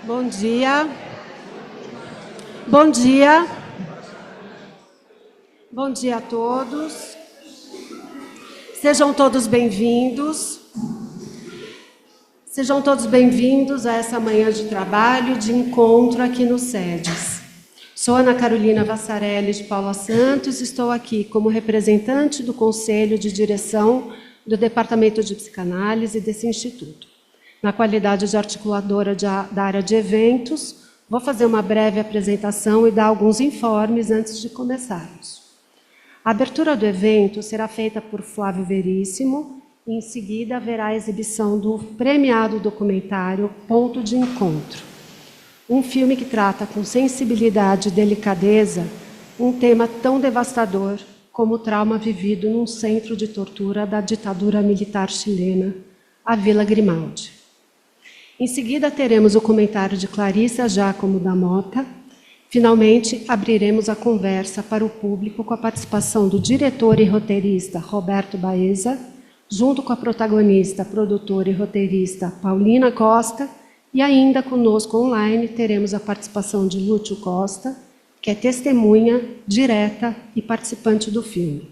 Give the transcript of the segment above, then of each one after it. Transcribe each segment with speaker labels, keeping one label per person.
Speaker 1: Bom dia. Bom dia. Bom dia a todos. Sejam todos bem-vindos. Sejam todos bem-vindos a essa manhã de trabalho, de encontro aqui no SEDES. Sou Ana Carolina Vassarelli de Paula Santos, estou aqui como representante do Conselho de Direção do Departamento de Psicanálise desse Instituto. Na qualidade de articuladora da área de eventos, vou fazer uma breve apresentação e dar alguns informes antes de começarmos. A abertura do evento será feita por Flávio Veríssimo e, em seguida, haverá a exibição do premiado documentário Ponto de Encontro, um filme que trata com sensibilidade e delicadeza um tema tão devastador como o trauma vivido num centro de tortura da ditadura militar chilena, a Vila Grimaldi. Em seguida, teremos o comentário de Clarissa Giacomo da Mota. Finalmente, abriremos a conversa para o público com a participação do diretor e roteirista Roberto Baeza, junto com a protagonista, produtora e roteirista Paulina Costa, e ainda conosco online teremos a participação de Lúcio Costa, que é testemunha direta e participante do filme,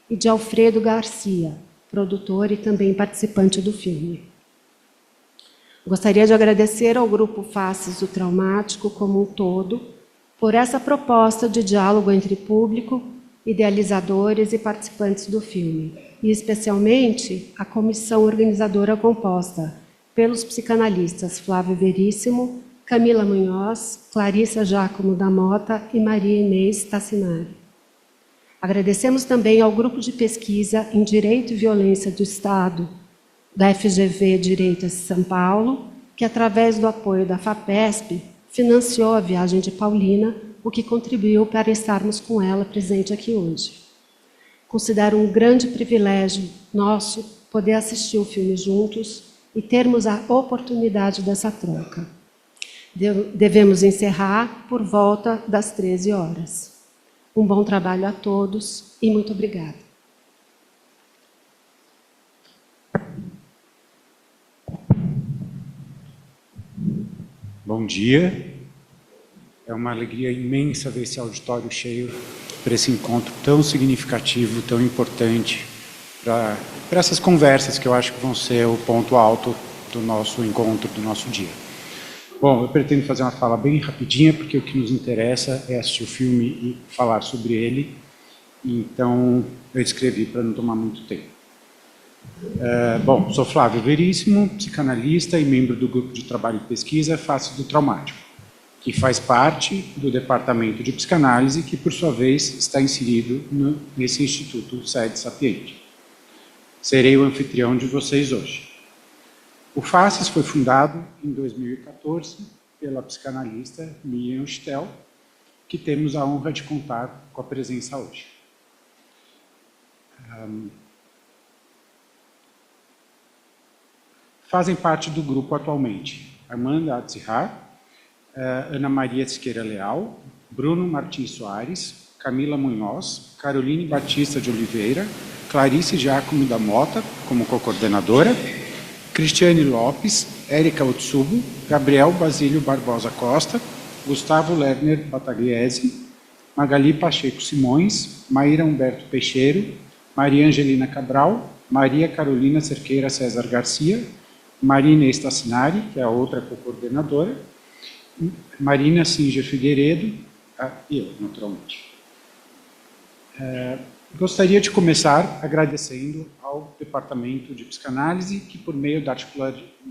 Speaker 1: e de Alfredo Garcia, produtor e também participante do filme. Gostaria de agradecer ao Grupo Faces do Traumático como um todo por essa proposta de diálogo entre público, idealizadores e participantes do filme, e especialmente a comissão organizadora composta pelos psicanalistas Flávio Veríssimo, Camila Munhoz, Clarissa Giacomo da Mota e Maria Inês Tassinari. Agradecemos também ao Grupo de Pesquisa em Direito e Violência do Estado, da FGV Direitos de São Paulo, que, através do apoio da FAPESP, financiou a viagem de Paulina, o que contribuiu para estarmos com ela presente aqui hoje. Considero um grande privilégio nosso poder assistir o filme juntos e termos a oportunidade dessa troca. Devemos encerrar por volta das 13 horas. Um bom trabalho a todos e muito obrigada.
Speaker 2: Bom dia. É uma alegria imensa ver esse auditório cheio para esse encontro tão significativo, tão importante, para essas conversas que eu acho que vão ser o ponto alto do nosso encontro, do nosso dia. Bom, eu pretendo fazer uma fala bem rapidinha, porque o que nos interessa é assistir o filme e falar sobre ele. Então, eu escrevi para não tomar muito tempo. Bom, sou Flávio Veríssimo, psicanalista e membro do grupo de trabalho e pesquisa Faces do Traumático, que faz parte do departamento de psicanálise, que por sua vez está inserido nesse Instituto SEDES Sapiente. Serei o anfitrião de vocês hoje. O Faces foi fundado em 2014 pela psicanalista Miriam Stel, que temos a honra de contar com a presença hoje. Fazem parte do grupo atualmente Amanda Atzihar, Ana Maria Siqueira Leal, Bruno Martins Soares, Camila Munhoz, Caroline Batista de Oliveira, Clarice Giacomo da Mota, como co-coordenadora, Cristiane Lopes, Érica Otsubo, Gabriel Basílio Barbosa Costa, Gustavo Lerner Batagliese, Magali Pacheco Simões, Maíra Humberto Peixeiro, Maria Angelina Cabral, Maria Carolina Cerqueira César Garcia, Maria Inês Tassinari, que é a outra co-coordenadora, Marina Singer Figueiredo, e eu, naturalmente. Gostaria de começar agradecendo ao Departamento de Psicanálise, que, por meio da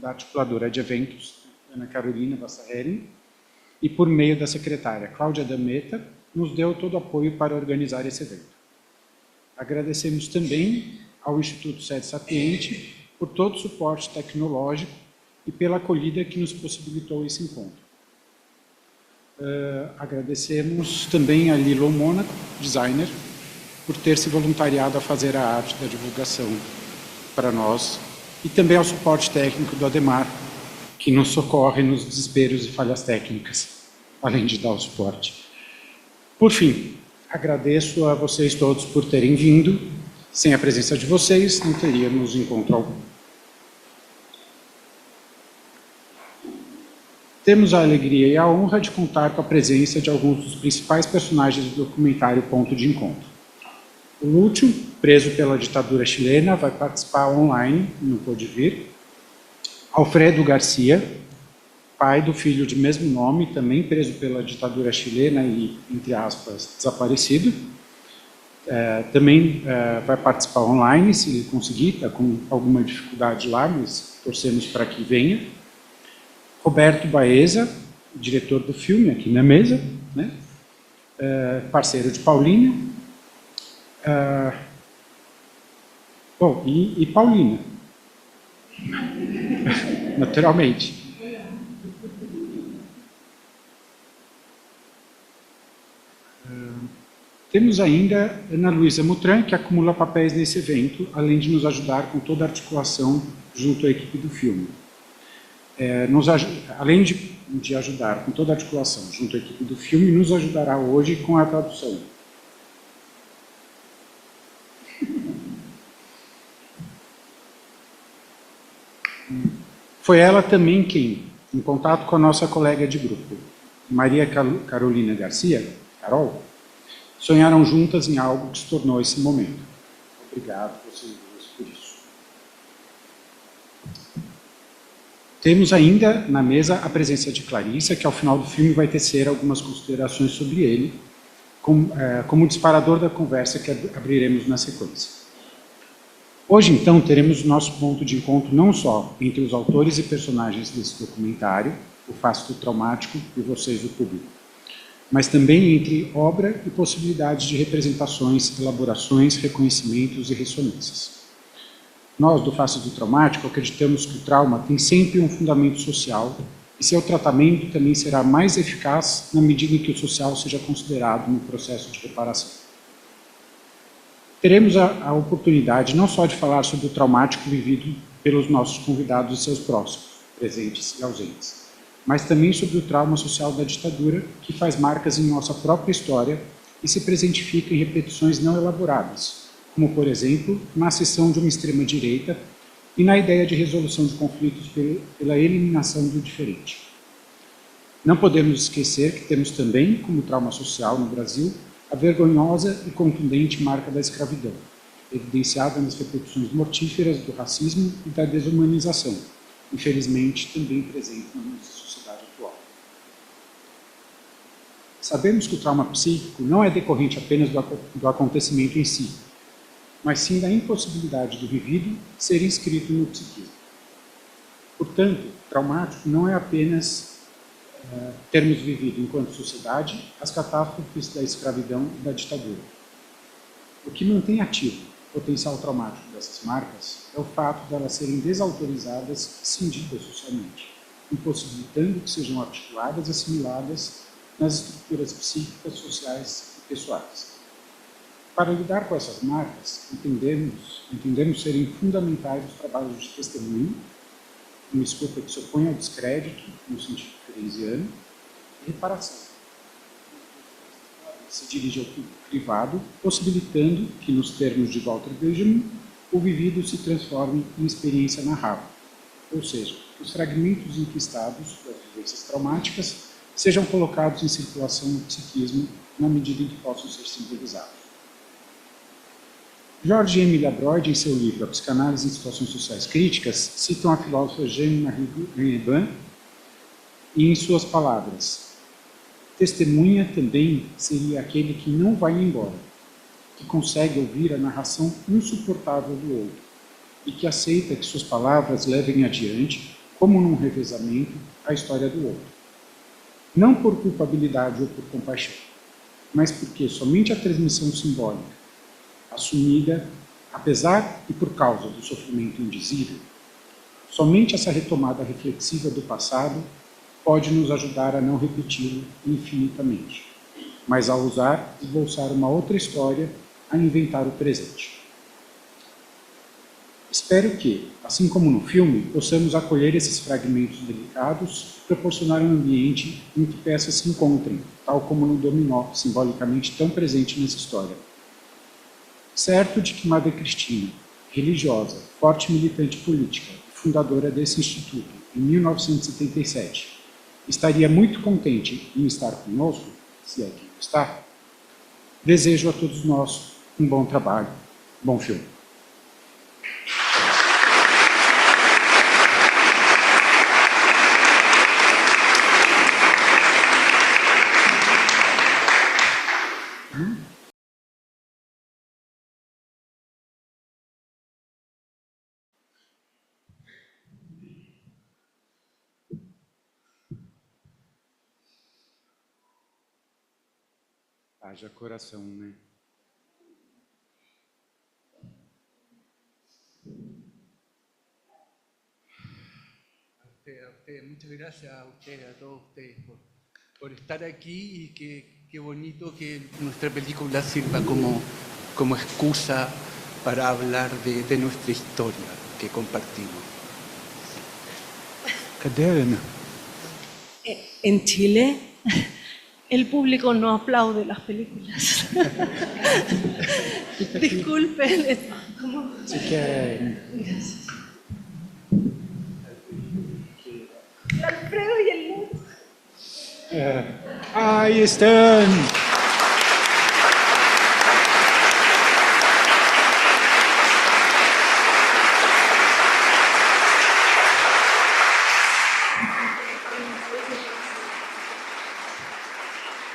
Speaker 2: articuladora de eventos, Ana Carolina Vassarelli, e por meio da secretária Cláudia Dameta, nos deu todo o apoio para organizar esse evento. Agradecemos também ao Instituto SEDES Sapiente por todo o suporte tecnológico e pela acolhida que nos possibilitou esse encontro. Agradecemos também a Lilo Mônaco, designer, por ter se voluntariado a fazer a arte da divulgação para nós, e também ao suporte técnico do Ademar, que nos socorre nos desesperos e falhas técnicas, além de dar o suporte. Por fim, agradeço a vocês todos por terem vindo. Sem a presença de vocês, não teríamos encontro algum. Temos a alegria e a honra de contar com a presença de alguns dos principais personagens do documentário Ponto de Encontro. O Lúcio, preso pela ditadura chilena, vai participar online, não pôde vir. Alfredo Garcia, pai do filho de mesmo nome, também preso pela ditadura chilena e, entre aspas, desaparecido. Também vai participar online, se ele conseguir, está com alguma dificuldade lá, mas torcemos para que venha. Roberto Baeza, diretor do filme, aqui na mesa, né? Parceiro de Paulina. Bom, e Paulina, naturalmente. Temos ainda Ana Luísa Mutran, que acumula papéis nesse evento, além de nos ajudar com toda a articulação junto à equipe do filme. Além de ajudar com toda a articulação junto à equipe do filme, nos ajudará hoje com a tradução. Foi ela também quem, em contato com a nossa colega de grupo, Maria Carolina Garcia, Carol, sonharam juntas em algo que se tornou esse momento. Obrigado vocês duas por isso. Temos ainda na mesa a presença de Clarissa, que ao final do filme vai tecer algumas considerações sobre ele, como disparador da conversa que abriremos na sequência. Hoje, então, teremos o nosso ponto de encontro não só entre os autores e personagens desse documentário, o Fácil Traumático, e vocês, o público, mas também entre obra e possibilidades de representações, elaborações, reconhecimentos e ressonâncias. Nós, do Fácil Traumático, acreditamos que o trauma tem sempre um fundamento social e seu tratamento também será mais eficaz na medida em que o social seja considerado no processo de reparação. Teremos a oportunidade não só de falar sobre o traumático vivido pelos nossos convidados e seus próximos, presentes e ausentes, mas também sobre o trauma social da ditadura, que faz marcas em nossa própria história e se presentifica em repetições não elaboradas, como, por exemplo, na ascensão de uma extrema-direita e na ideia de resolução de conflitos pela eliminação do diferente. Não podemos esquecer que temos também, como trauma social no Brasil, a vergonhosa e contundente marca da escravidão, evidenciada nas repetições mortíferas do racismo e da desumanização, infelizmente também presente na nossa sociedade atual. Sabemos que o trauma psíquico não é decorrente apenas do acontecimento em si, mas sim da impossibilidade do vivido ser inscrito no psiquismo. Portanto, traumático não é apenas termos vivido enquanto sociedade as catástrofes da escravidão e da ditadura. O que mantém ativo o potencial traumático dessas marcas é o fato de elas serem desautorizadas e cindidas socialmente, impossibilitando que sejam articuladas e assimiladas nas estruturas psíquicas, sociais e pessoais. Para lidar com essas marcas, entendemos serem fundamentais os trabalhos de testemunho, uma escuta que se opõe ao descrédito, no sentido keynesiano, e reparação. Se dirige ao público privado, possibilitando que, nos termos de Walter Benjamin, o vivido se transforme em experiência narrável, ou seja, que os fragmentos enquistados das vivências traumáticas sejam colocados em circulação no psiquismo na medida em que possam ser sintetizados. Georges M. Laborde, em seu livro A Psicanálise em Situações Sociais Críticas, citam a filósofa Jeanne-Marie Guérin e, em suas palavras, testemunha também seria aquele que não vai embora, que consegue ouvir a narração insuportável do outro e que aceita que suas palavras levem adiante, como num revezamento, a história do outro. Não por culpabilidade ou por compaixão, mas porque somente a transmissão simbólica, assumida, apesar e por causa do sofrimento indizível, somente essa retomada reflexiva do passado pode nos ajudar a não repeti-lo infinitamente, mas a usar e esboçar uma outra história, a inventar o presente. Espero que, assim como no filme, possamos acolher esses fragmentos delicados e proporcionar um ambiente em que peças se encontrem, tal como no dominó, simbolicamente tão presente nessa história. Certo de que Madre Cristina, religiosa, forte militante política e fundadora desse instituto, em 1977, estaria muito contente em estar conosco, se é que está. Desejo a todos nós um bom trabalho, bom filme. Haja coração, né?
Speaker 3: Muchas gracias a ustedes, a todos ustedes, por estar aquí y qué bonito que nuestra película sirva como excusa para hablar de nuestra historia que compartimos.
Speaker 2: Cadê a Ana?
Speaker 4: En Chile, el público no aplaude las películas. Disculpen.
Speaker 2: Você quer...
Speaker 4: Alfredo y el Luz.
Speaker 2: Aí estão!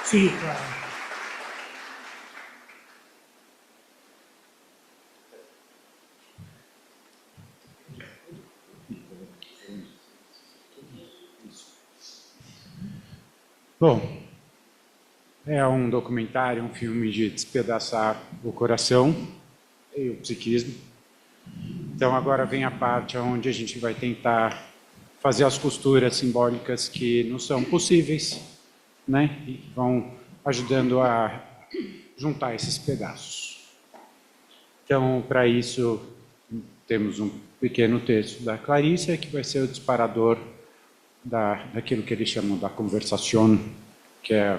Speaker 4: Sí, claro.
Speaker 2: Bom, é um documentário, um filme de despedaçar o coração e o psiquismo. Então agora vem a parte onde a gente vai tentar fazer as costuras simbólicas que não são possíveis, né? E vão ajudando a juntar esses pedaços. Então, para isso, temos um pequeno texto da Clarissa, que vai ser o disparador daquilo que eles chamam da conversação, que é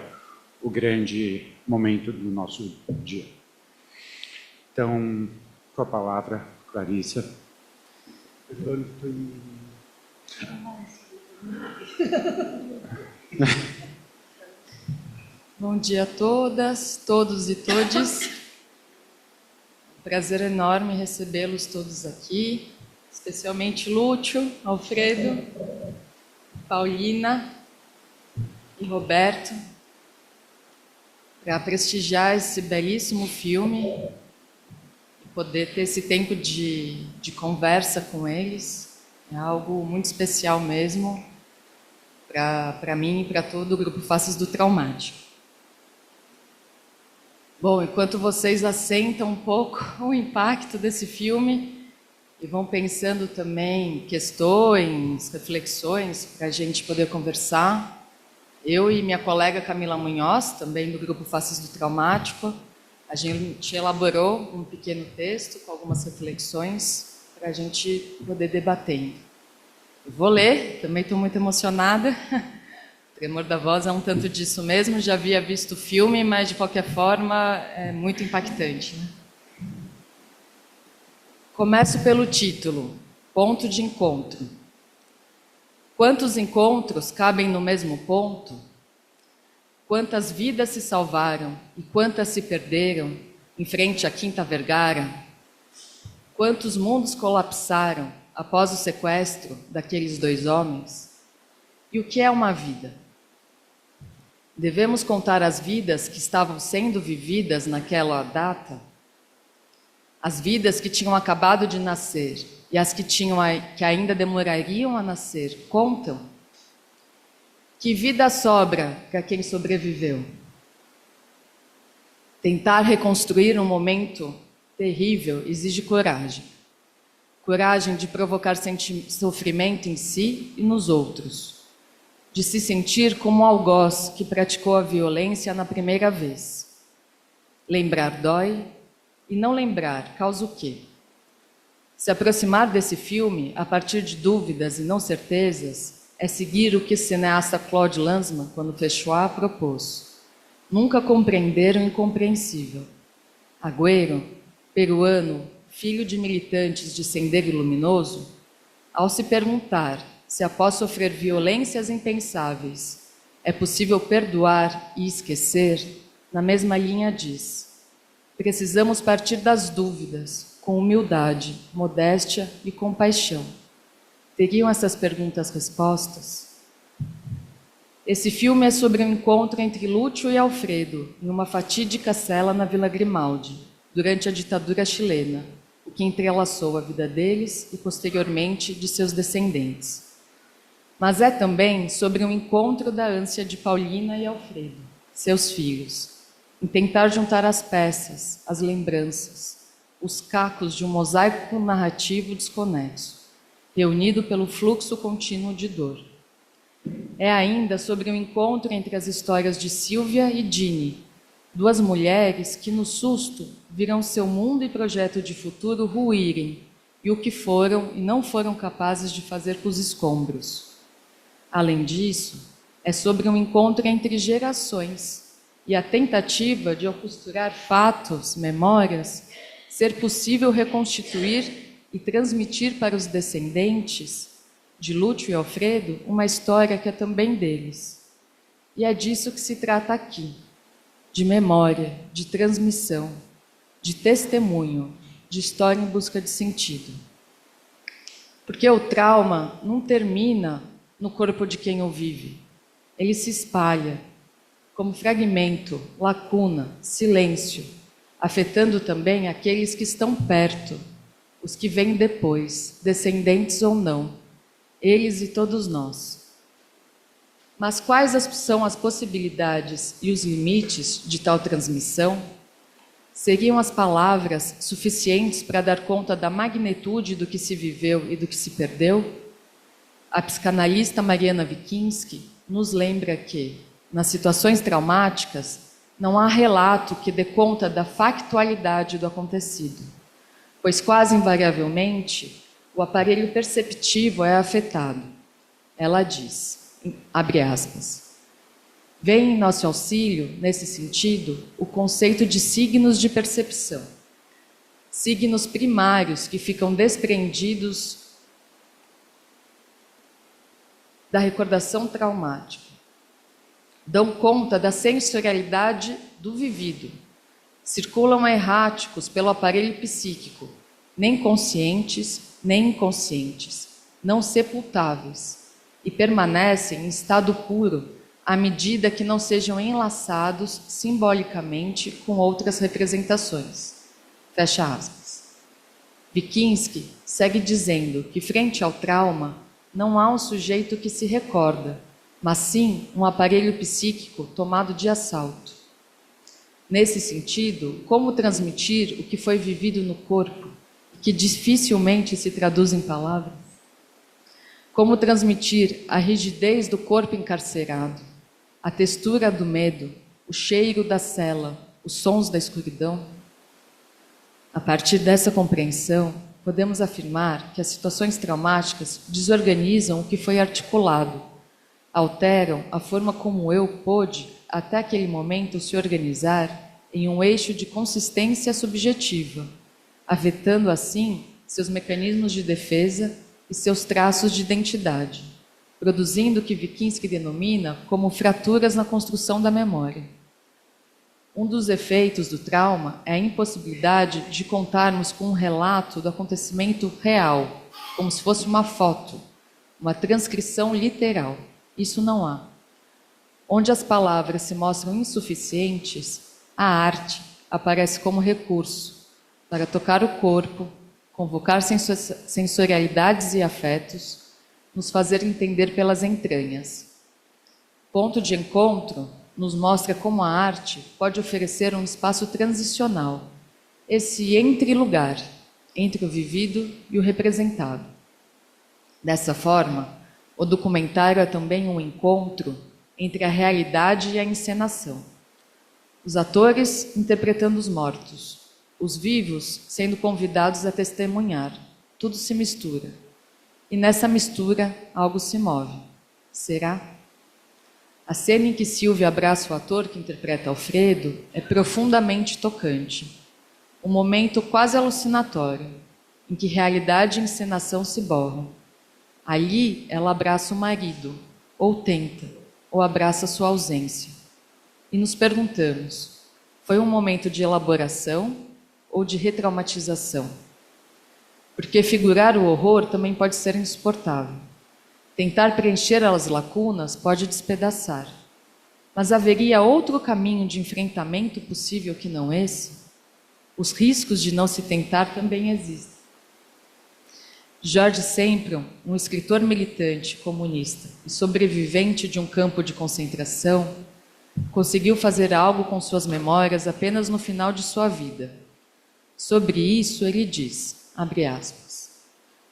Speaker 2: o grande momento do nosso dia. Então, com a palavra, Clarissa.
Speaker 3: Perdón, estoy...
Speaker 5: Bom dia a todas, todos e todes. Prazer enorme recebê-los todos aqui, especialmente Lúcio, Alfredo, Paulina e Roberto, para prestigiar esse belíssimo filme e poder ter esse tempo de conversa com eles. É algo muito especial mesmo para mim e para todo o grupo Faces do Traumático. Bom, enquanto vocês assentam um pouco o impacto desse filme e vão pensando também questões, reflexões para a gente poder conversar, eu e minha colega Camila Munhoz, também do grupo Faces do Traumático, a gente elaborou um pequeno texto com algumas reflexões para a gente poder debater. Eu vou ler, também estou muito emocionada. O tremor da voz é um tanto disso mesmo, já havia visto o filme, mas de qualquer forma é muito impactante, né? Começo pelo título, Ponto de Encontro. Quantos encontros cabem no mesmo ponto? Quantas vidas se salvaram e quantas se perderam em frente à Quinta Vergara? Quantos mundos colapsaram após o sequestro daqueles dois homens? E o que é uma vida? Devemos contar as vidas que estavam sendo vividas naquela data? As vidas que tinham acabado de nascer e as que ainda demorariam a nascer, contam? Que vida sobra para quem sobreviveu? Tentar reconstruir um momento terrível exige coragem. Coragem de provocar sofrimento em si e nos outros. De se sentir como um algoz que praticou a violência na primeira vez. Lembrar dói e não lembrar causa o quê? Se aproximar desse filme a partir de dúvidas e não certezas é seguir o que o cineasta Claude Lanzmann, quando Fechua, propôs. Nunca compreender o incompreensível. Agüero, peruano, filho de militantes de Sendero Luminoso, ao se perguntar se após sofrer violências impensáveis é possível perdoar e esquecer, na mesma linha diz: precisamos partir das dúvidas, com humildade, modéstia e compaixão. Teriam essas perguntas respostas? Esse filme é sobre um encontro entre Lúcio e Alfredo, em uma fatídica cela na Vila Grimaldi, durante a ditadura chilena, o que entrelaçou a vida deles e, posteriormente, de seus descendentes. Mas é também sobre um encontro da ânsia de Paulina e Alfredo, seus filhos, em tentar juntar as peças, as lembranças, os cacos de um mosaico narrativo desconexo, reunido pelo fluxo contínuo de dor. É ainda sobre o encontro entre as histórias de Silvia e Dini, duas mulheres que, no susto, viram seu mundo e projeto de futuro ruírem, e o que foram e não foram capazes de fazer com os escombros. Além disso, é sobre um encontro entre gerações e a tentativa de, ao costurar fatos, memórias, ser possível reconstituir e transmitir para os descendentes de Lúcio e Alfredo uma história que é também deles. E é disso que se trata aqui, de memória, de transmissão, de testemunho, de história em busca de sentido. Porque o trauma não termina no corpo de quem o vive. Ele se espalha como fragmento, lacuna, silêncio, afetando também aqueles que estão perto, os que vêm depois, descendentes ou não, eles e todos nós. Mas quais são as possibilidades e os limites de tal transmissão? Seriam as palavras suficientes para dar conta da magnitude do que se viveu e do que se perdeu? A psicanalista Mariana Wikinski nos lembra que, nas situações traumáticas, não há relato que dê conta da factualidade do acontecido, pois quase invariavelmente o aparelho perceptivo é afetado. Ela diz, abre aspas, vem em nosso auxílio, nesse sentido, o conceito de signos de percepção, signos primários que ficam despreendidos da recordação traumática. Dão conta da sensorialidade do vivido. Circulam erráticos pelo aparelho psíquico, nem conscientes, nem inconscientes, não sepultáveis, e permanecem em estado puro à medida que não sejam enlaçados simbolicamente com outras representações. Fecha aspas. Wikinski segue dizendo que, frente ao trauma, não há um sujeito que se recorda, mas sim um aparelho psíquico tomado de assalto. Nesse sentido, como transmitir o que foi vivido no corpo, que dificilmente se traduz em palavras? Como transmitir a rigidez do corpo encarcerado, a textura do medo, o cheiro da cela, os sons da escuridão? A partir dessa compreensão, podemos afirmar que as situações traumáticas desorganizam o que foi articulado, alteram a forma como o eu pôde, até aquele momento, se organizar em um eixo de consistência subjetiva, afetando assim seus mecanismos de defesa e seus traços de identidade, produzindo o que Wikinski denomina como fraturas na construção da memória. Um dos efeitos do trauma é a impossibilidade de contarmos com um relato do acontecimento real, como se fosse uma foto, uma transcrição literal. Isso não há. Onde as palavras se mostram insuficientes, a arte aparece como recurso para tocar o corpo, convocar sensorialidades e afetos, nos fazer entender pelas entranhas. Ponto de encontro nos mostra como a arte pode oferecer um espaço transicional, esse entre-lugar, entre o vivido e o representado. Dessa forma, o documentário é também um encontro entre a realidade e a encenação. Os atores interpretando os mortos, os vivos sendo convidados a testemunhar. Tudo se mistura. E nessa mistura, algo se move. Será? A cena em que Silvia abraça o ator que interpreta Alfredo é profundamente tocante. Um momento quase alucinatório, em que realidade e encenação se borram. Ali, ela abraça o marido, ou tenta, ou abraça sua ausência. E nos perguntamos, foi um momento de elaboração ou de retraumatização? Porque figurar o horror também pode ser insuportável. Tentar preencher as lacunas pode despedaçar. Mas haveria outro caminho de enfrentamento possível que não esse? Os riscos de não se tentar também existem. George Sempion, um escritor militante comunista e sobrevivente de um campo de concentração, conseguiu fazer algo com suas memórias apenas no final de sua vida. Sobre isso ele diz, abre aspas,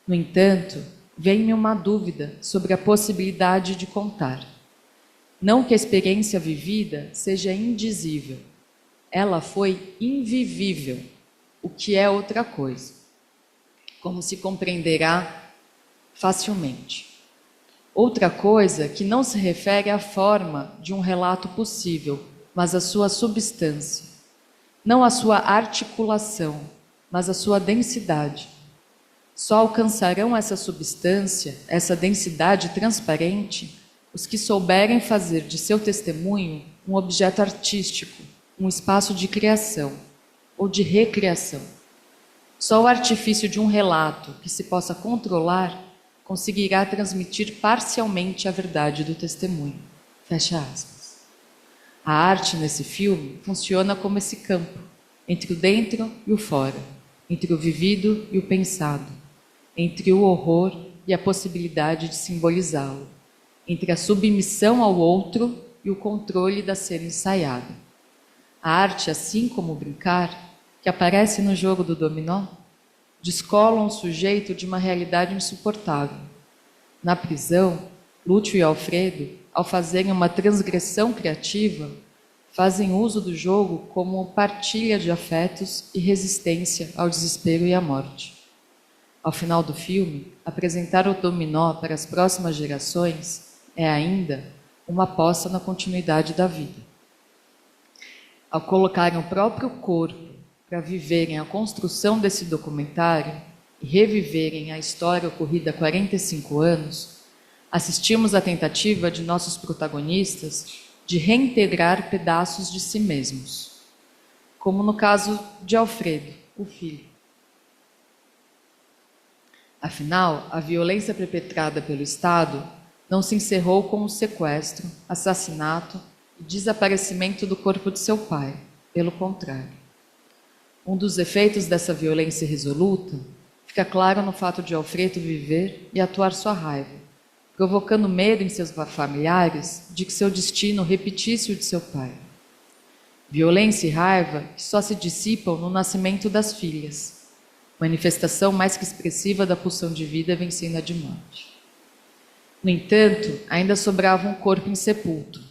Speaker 5: no entanto, vem-me uma dúvida sobre a possibilidade de contar. Não que a experiência vivida seja indizível, ela foi invivível, o que é outra coisa, como se compreenderá facilmente. Outra coisa que não se refere à forma de um relato possível, mas à sua substância. Não à sua articulação, mas à sua densidade. Só alcançarão essa substância, essa densidade transparente, os que souberem fazer de seu testemunho um objeto artístico, um espaço de criação ou de recriação. Só o artifício de um relato que se possa controlar conseguirá transmitir parcialmente a verdade do testemunho. Fecha aspas. A arte nesse filme funciona como esse campo, entre o dentro e o fora, entre o vivido e o pensado, entre o horror e a possibilidade de simbolizá-lo, entre a submissão ao outro e o controle da cena ensaiada. A arte, assim como o brincar, que aparece no jogo do dominó, descolam o sujeito de uma realidade insuportável. Na prisão, Lúcio e Alfredo, ao fazerem uma transgressão criativa, fazem uso do jogo como partilha de afetos e resistência ao desespero e à morte. Ao final do filme, apresentar o dominó para as próximas gerações é ainda uma aposta na continuidade da vida. Ao colocarem o próprio corpo para viverem a construção desse documentário e reviverem a história ocorrida há 45 anos, assistimos à tentativa de nossos protagonistas de reintegrar pedaços de si mesmos, como no caso de Alfredo, o filho. Afinal, a violência perpetrada pelo Estado não se encerrou com o sequestro, assassinato e desaparecimento do corpo de seu pai. Pelo contrário. Um dos efeitos dessa violência irresoluta fica claro no fato de Alfredo viver e atuar sua raiva, provocando medo em seus familiares de que seu destino repetisse o de seu pai. Violência e raiva que só se dissipam no nascimento das filhas, manifestação mais que expressiva da pulsão de vida vencendo a de morte. No entanto, ainda sobrava um corpo insepulto.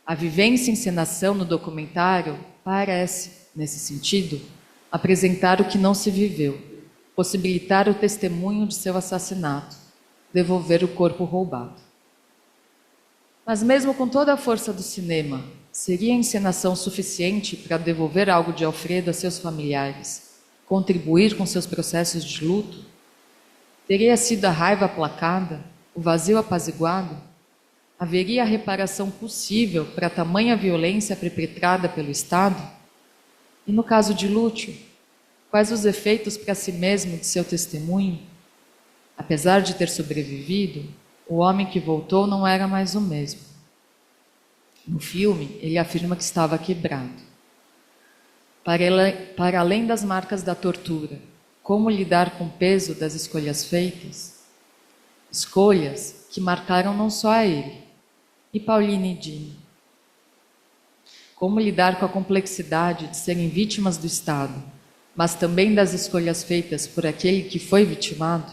Speaker 5: A vivência e encenação no documentário parece, nesse sentido, apresentar o que não se viveu, possibilitar o testemunho de seu assassinato, devolver o corpo roubado. Mas mesmo com toda a força do cinema, seria a encenação suficiente para devolver algo de Alfredo a seus familiares, contribuir com seus processos de luto? Teria sido a raiva aplacada, o vazio apaziguado? Haveria a reparação possível para tamanha violência perpetrada pelo Estado? E no caso de Lúcio, quais os efeitos para si mesmo de seu testemunho? Apesar de ter sobrevivido, o homem que voltou não era mais o mesmo. No filme, ele afirma que estava quebrado. Para além das marcas da tortura, como lidar com o peso das escolhas feitas? Escolhas que marcaram não só a ele, e Paulina e Dini. Como lidar com a complexidade de serem vítimas do Estado, mas também das escolhas feitas por aquele que foi vitimado?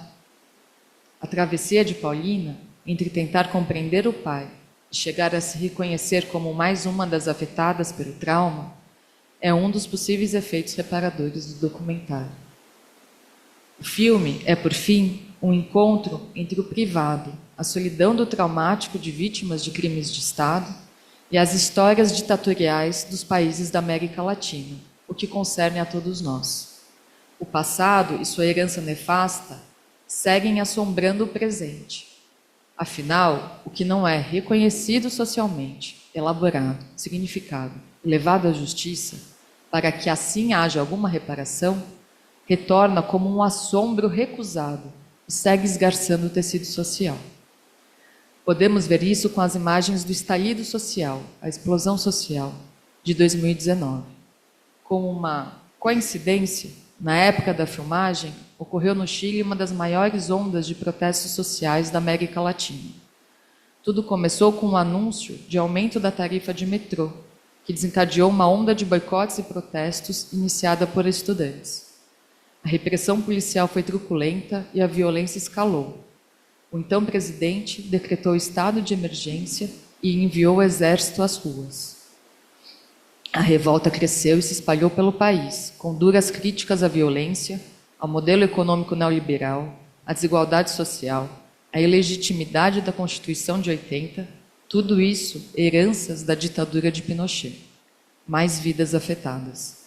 Speaker 5: A travessia de Paulina, entre tentar compreender o pai e chegar a se reconhecer como mais uma das afetadas pelo trauma, é um dos possíveis efeitos reparadores do documentário. O filme é, por fim, um encontro entre o privado, a solidão do traumático de vítimas de crimes de Estado, e as histórias ditatoriais dos países da América Latina, o que concerne a todos nós. O passado e sua herança nefasta seguem assombrando o presente. Afinal, o que não é reconhecido socialmente, elaborado, significado, levado à justiça, para que assim haja alguma reparação, retorna como um assombro recusado e segue esgarçando o tecido social. Podemos ver isso com as imagens do estalido social, a explosão social, de 2019. Como uma coincidência, na época da filmagem, ocorreu no Chile uma das maiores ondas de protestos sociais da América Latina. Tudo começou com um anúncio de aumento da tarifa de metrô, que desencadeou uma onda de boicotes e protestos iniciada por estudantes. A repressão policial foi truculenta e a violência escalou. O então presidente decretou estado de emergência e enviou o exército às ruas. A revolta cresceu e se espalhou pelo país, com duras críticas à violência, ao modelo econômico neoliberal, à desigualdade social, à ilegitimidade da Constituição de 80, tudo isso heranças da ditadura de Pinochet. Mais vidas afetadas.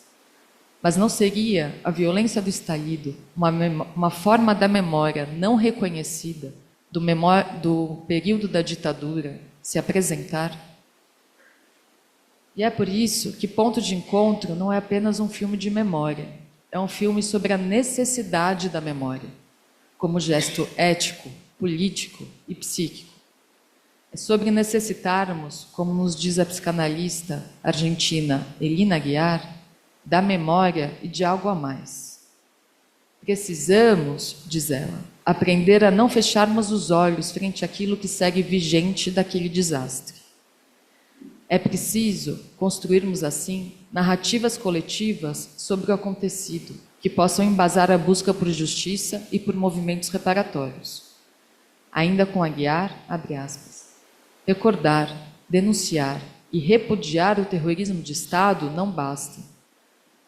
Speaker 5: Mas não seria a violência do estalido uma forma da memória não reconhecida do período da ditadura se apresentar? E é por isso que Ponto de Encontro não é apenas um filme de memória, é um filme sobre a necessidade da memória, como gesto ético, político e psíquico. É sobre necessitarmos, como nos diz a psicanalista argentina Elina Aguiar, da memória e de algo a mais. Precisamos, diz ela, aprender a não fecharmos os olhos frente àquilo que segue vigente daquele desastre. É preciso construirmos, assim, narrativas coletivas sobre o acontecido, que possam embasar a busca por justiça e por movimentos reparatórios. Ainda com Aguiar, abre aspas, recordar, denunciar e repudiar o terrorismo de Estado não basta.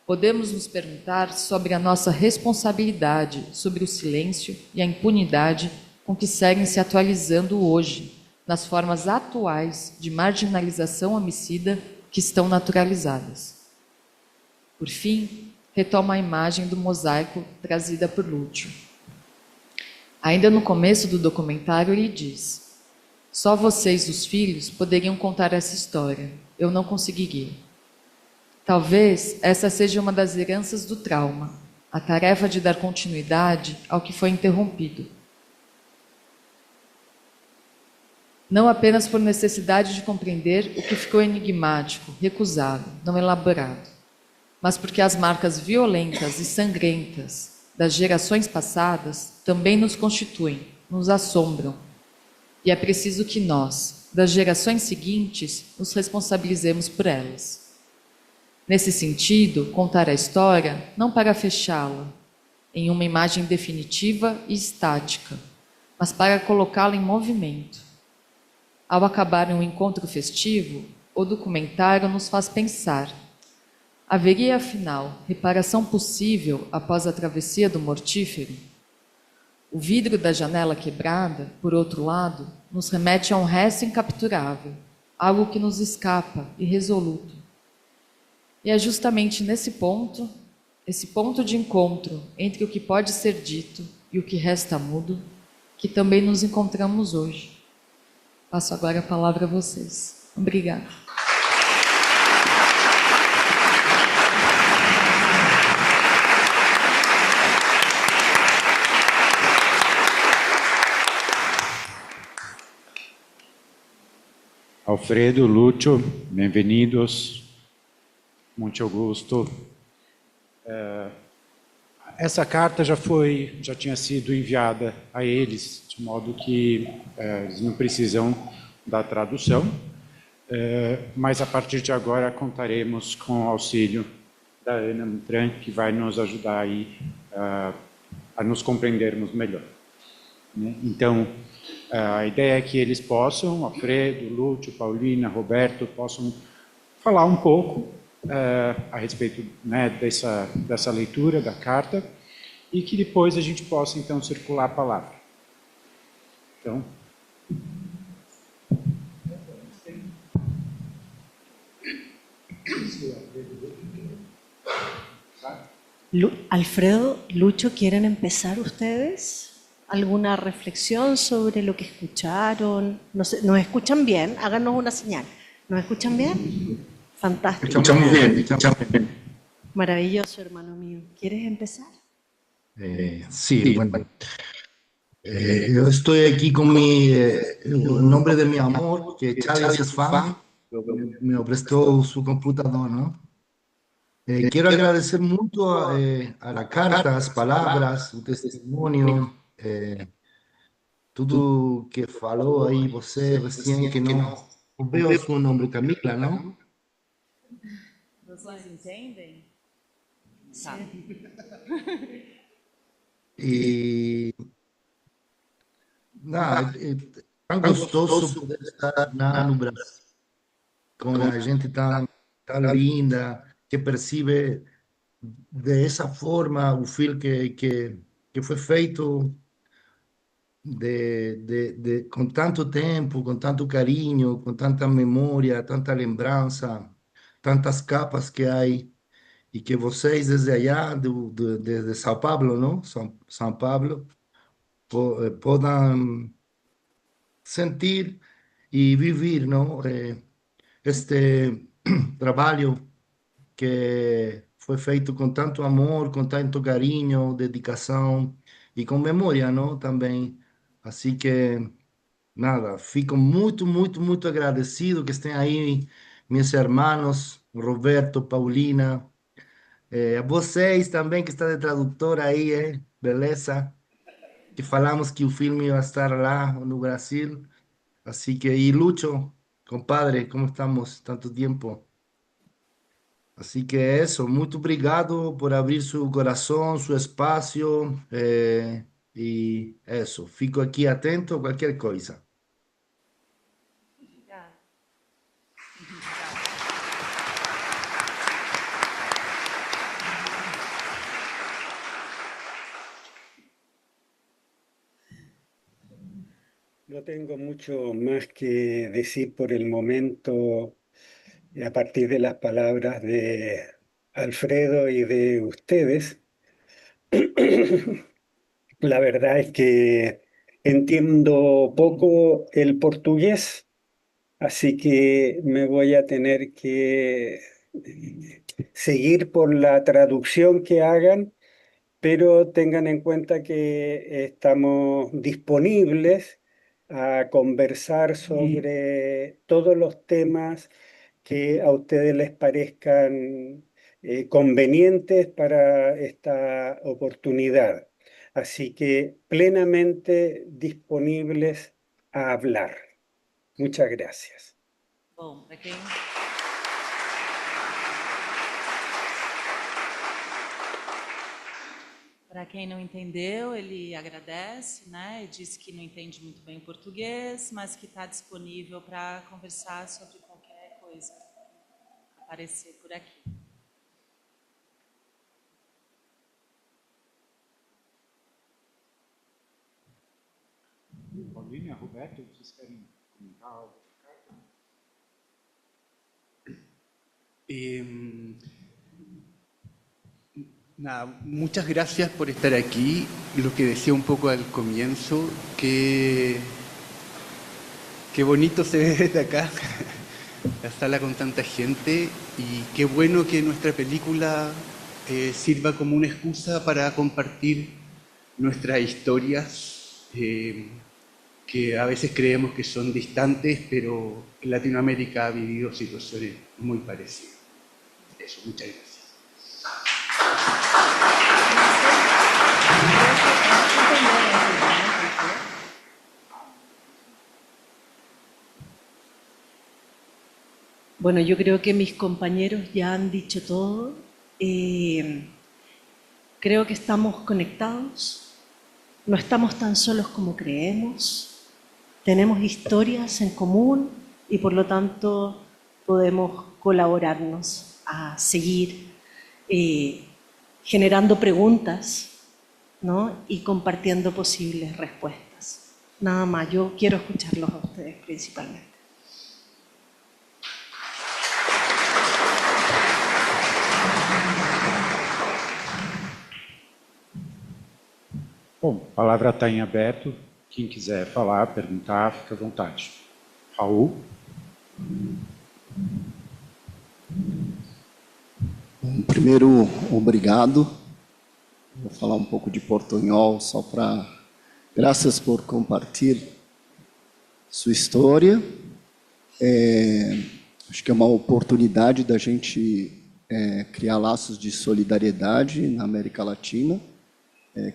Speaker 5: Podemos nos perguntar sobre a nossa responsabilidade sobre o silêncio e a impunidade com que seguem se atualizando hoje, nas formas atuais de marginalização homicida que estão naturalizadas. Por fim, retoma a imagem do mosaico trazida por Lúcio. Ainda no começo do documentário ele diz: só vocês, os filhos, poderiam contar essa história. Eu não conseguiria. Talvez essa seja uma das heranças do trauma, a tarefa de dar continuidade ao que foi interrompido. Não apenas por necessidade de compreender o que ficou enigmático, recusado, não elaborado, mas porque as marcas violentas e sangrentas das gerações passadas também nos constituem, nos assombram. E é preciso que nós, das gerações seguintes, nos responsabilizemos por elas. Nesse sentido, contar a história não para fechá-la em uma imagem definitiva e estática, mas para colocá-la em movimento. Ao acabar em um encontro festivo, o documentário nos faz pensar: haveria, afinal, reparação possível após a travessia do mortífero? O vidro da janela quebrada, por outro lado, nos remete a um resto incapturável, algo que nos escapa, irresoluto. E é justamente nesse ponto, esse ponto de encontro entre o que pode ser dito e o que resta mudo, que também nos encontramos hoje. Passo agora a palavra a vocês. Obrigada.
Speaker 2: Alfredo, Lúcio, bem-vindos. Muito gusto. Essa carta já tinha sido enviada a eles, de modo que eles não precisam da tradução, mas a partir de agora contaremos com o auxílio da Ana Mitran, que vai nos ajudar aí a nos compreendermos melhor. Então, a ideia é que eles possam, Alfredo, Lúcio, Paulina, Roberto, possam falar um pouco a respeito, né, dessa leitura da carta, e que depois a gente possa, então, circular a palavra. Então...
Speaker 6: Alfredo, Lucho, ¿quieren empezar ustedes
Speaker 4: alguna reflexión sobre lo que escucharon. No sé, ¿nos escuchan bien? Háganos una señal. ¿Nos escuchan bien? Fantástico.
Speaker 6: Escuchamos bien, escuchamos bien.
Speaker 4: Maravilloso, hermano mío. ¿Quieres empezar?
Speaker 6: Sí, bueno. Yo estoy aquí con el nombre de mi amor, que Charles es fan, me prestó su computador, ¿no? Quiero agradecer mucho a las cartas, palabras, su testimonio, tudo que falou aí você recién, que não veo su nombre, Camila, ¿no?
Speaker 5: Vocês entendem?
Speaker 6: E nada, é tão gostoso poder estar lá no Brasil, com a gente tão linda, que percebe de esa forma o filme que foi feito com tanto tempo, com tanto carinho, com tanta memória, tanta lembrança, tantas capas que há e que vocês desde allá, desde São Paulo, não? São Paulo, podem sentir e viver, não? Este trabalho que foi feito com tanto amor, com tanto carinho, dedicação e com memória, não? Também. Assim que, nada, fico muito, muito, muito agradecido que estejam aí meus irmãos, Roberto, Paulina, a vocês também que está de tradutor aí, beleza? Que falamos que o filme ia estar lá no Brasil. Assim que, e Lucho, compadre, como estamos? Tanto tempo. Así que eso, muy obrigado por abrir su corazón, su espacio, y eso, fico aquí atento a cualquier cosa.
Speaker 2: No tengo mucho más que decir por el momento a partir de las palabras de Alfredo y de ustedes. La verdad es que entiendo poco el portugués, así que me voy a tener que seguir por la traducción que hagan, pero tengan en cuenta que estamos disponibles a conversar sobre todos los temas que a ustedes les parezcan convenientes para esta oportunidad. Así que plenamente disponibles a hablar. Muchas gracias.
Speaker 5: Bom, para quem não entendeu, ele agradece, né? E disse que não entende muito bem português, mas que está disponível para conversar sobre qualquer coisa que aparecer por aqui.
Speaker 2: Paulina, Roberto, vocês querem comentar algo?
Speaker 3: Nada, muchas gracias por estar aquí. Lo que decía un poco al comienzo, qué bonito se ve desde acá, la sala con tanta gente, y qué bueno que nuestra película sirva como una excusa para compartir nuestras historias, que a veces creemos que son distantes, pero Latinoamérica ha vivido situaciones muy parecidas. Eso, muchas gracias.
Speaker 4: Bueno, yo creo que mis compañeros ya han dicho todo. Creo que estamos conectados, no estamos tan solos como creemos, tenemos historias en común y por lo tanto podemos colaborarnos a seguir generando preguntas, ¿no? Y compartiendo posibles respuestas. Nada más, yo quiero escucharlos a ustedes principalmente.
Speaker 2: Bom, a palavra está em aberto. Quem quiser falar, perguntar, fica à vontade. Raul?
Speaker 7: Primeiro, obrigado. Vou falar um pouco de portunhol, só para... Graças por compartilhar sua história. Acho que é uma oportunidade da gente criar laços de solidariedade na América Latina,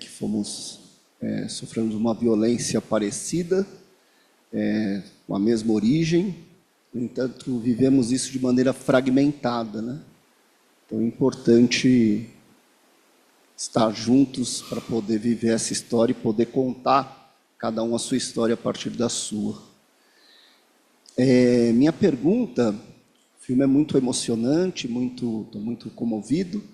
Speaker 7: que sofremos uma violência parecida, com a mesma origem. No entanto, vivemos isso de maneira fragmentada, né? Então, é importante estar juntos para poder viver essa história e poder contar cada um a sua história a partir da sua. Minha pergunta, o filme é muito emocionante, estou muito comovido,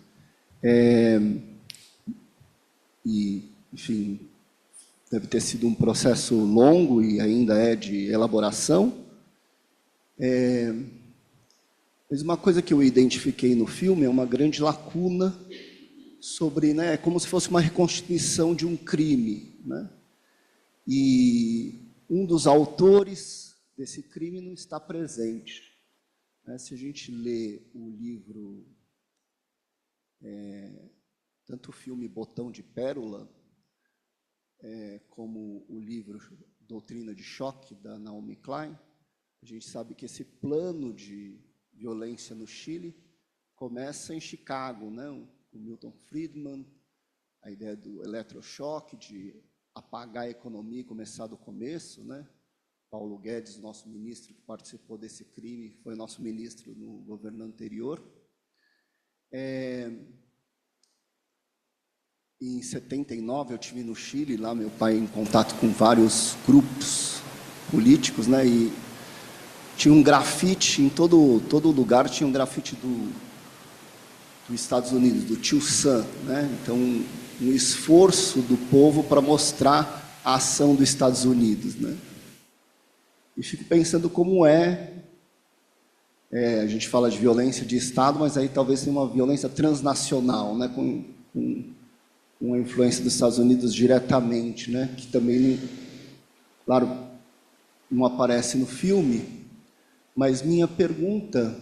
Speaker 7: e, enfim, deve ter sido um processo longo e ainda é de elaboração. Mas uma coisa que eu identifiquei no filme é uma grande lacuna sobre, né, como se fosse uma reconstituição de um crime, né? E um dos autores desse crime não está presente, né? Se a gente lê o livro, tanto o filme Botão de Pérola, como o livro Doutrina de Choque, da Naomi Klein, a gente sabe que esse plano de violência no Chile começa em Chicago, né? O Milton Friedman, a ideia do eletrochoque, de apagar a economia e começar do começo, né? Paulo Guedes, nosso ministro, que participou desse crime, foi nosso ministro no governo anterior. Em 79, eu estive no Chile, lá meu pai em contato com vários grupos políticos, né? E tinha um grafite em todo lugar, tinha um grafite dos Estados Unidos, do Tio Sam, né? Então, um esforço do povo para mostrar a ação dos Estados Unidos, né? E fico pensando como a gente fala de violência de Estado, mas aí talvez tenha uma violência transnacional, né? Com a influência dos Estados Unidos diretamente, né? Que também, claro, não aparece no filme, mas minha pergunta...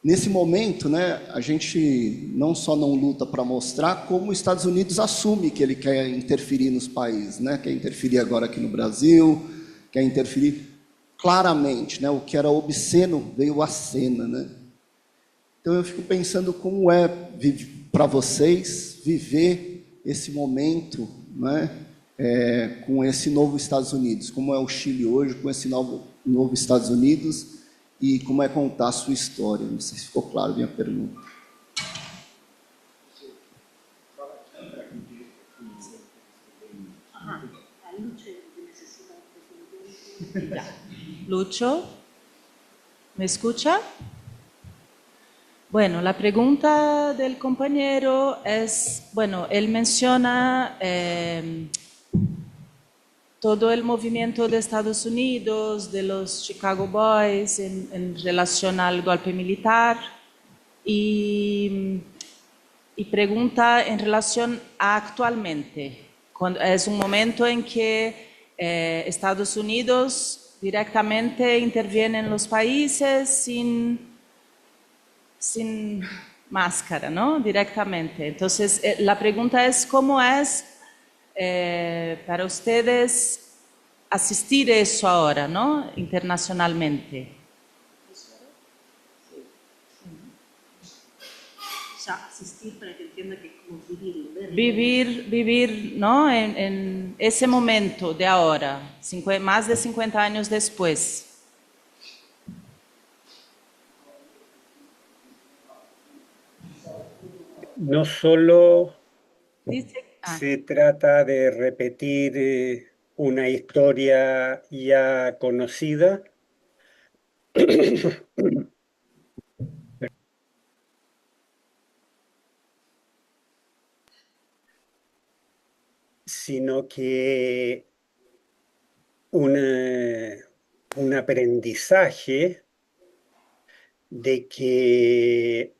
Speaker 7: Nesse momento, né, a gente não só não luta para mostrar, como os Estados Unidos assume que ele quer interferir nos países, né, quer interferir agora aqui no Brasil, quer interferir claramente, né, o que era obsceno veio à cena, né. Então eu fico pensando como para vocês viver esse momento, né, com esse novo Estados Unidos, como é o Chile hoje com esse novo Estados Unidos, e como é contar a sua história. Não sei se ficou claro a minha pergunta.
Speaker 8: Lucho, ¿me escucha? Bueno, la pregunta del compañero es, bueno, él menciona todo el movimiento de Estados Unidos, de los Chicago Boys en relación al golpe militar y pregunta en relación a actualmente. Es un momento en que Estados Unidos directamente interviene en los países sin máscara, ¿no? Directamente. Entonces, la pregunta es, ¿cómo es para ustedes asistir a eso ahora, ¿no? Internacionalmente?
Speaker 4: O sea, asistir para que entienda que es como vivirlo.
Speaker 8: Vivir, ¿no? En ese momento de ahora, más de 50 años después.
Speaker 9: No solo
Speaker 8: Dice,
Speaker 9: se trata de repetir una historia ya conocida, sino que un aprendizaje de que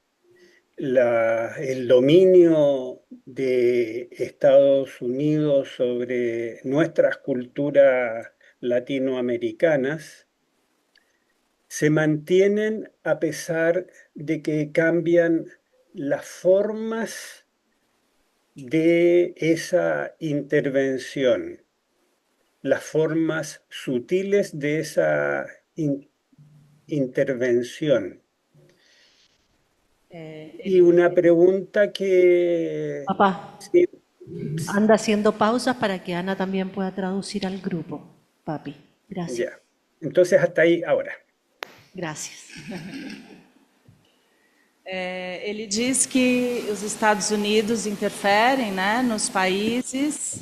Speaker 9: el dominio de Estados Unidos sobre nuestras culturas latinoamericanas se mantienen a pesar de que cambian las formas de esa intervención, las formas sutiles de esa intervención. Y una pregunta que...
Speaker 4: Papá,
Speaker 9: sí,
Speaker 4: anda haciendo pausas para que Ana también pueda traducir al grupo. Papi, gracias.
Speaker 9: ya. Entonces, hasta aí ahora.
Speaker 4: Gracias.
Speaker 8: Ele diz que os Estados Unidos interferem, né, nos países.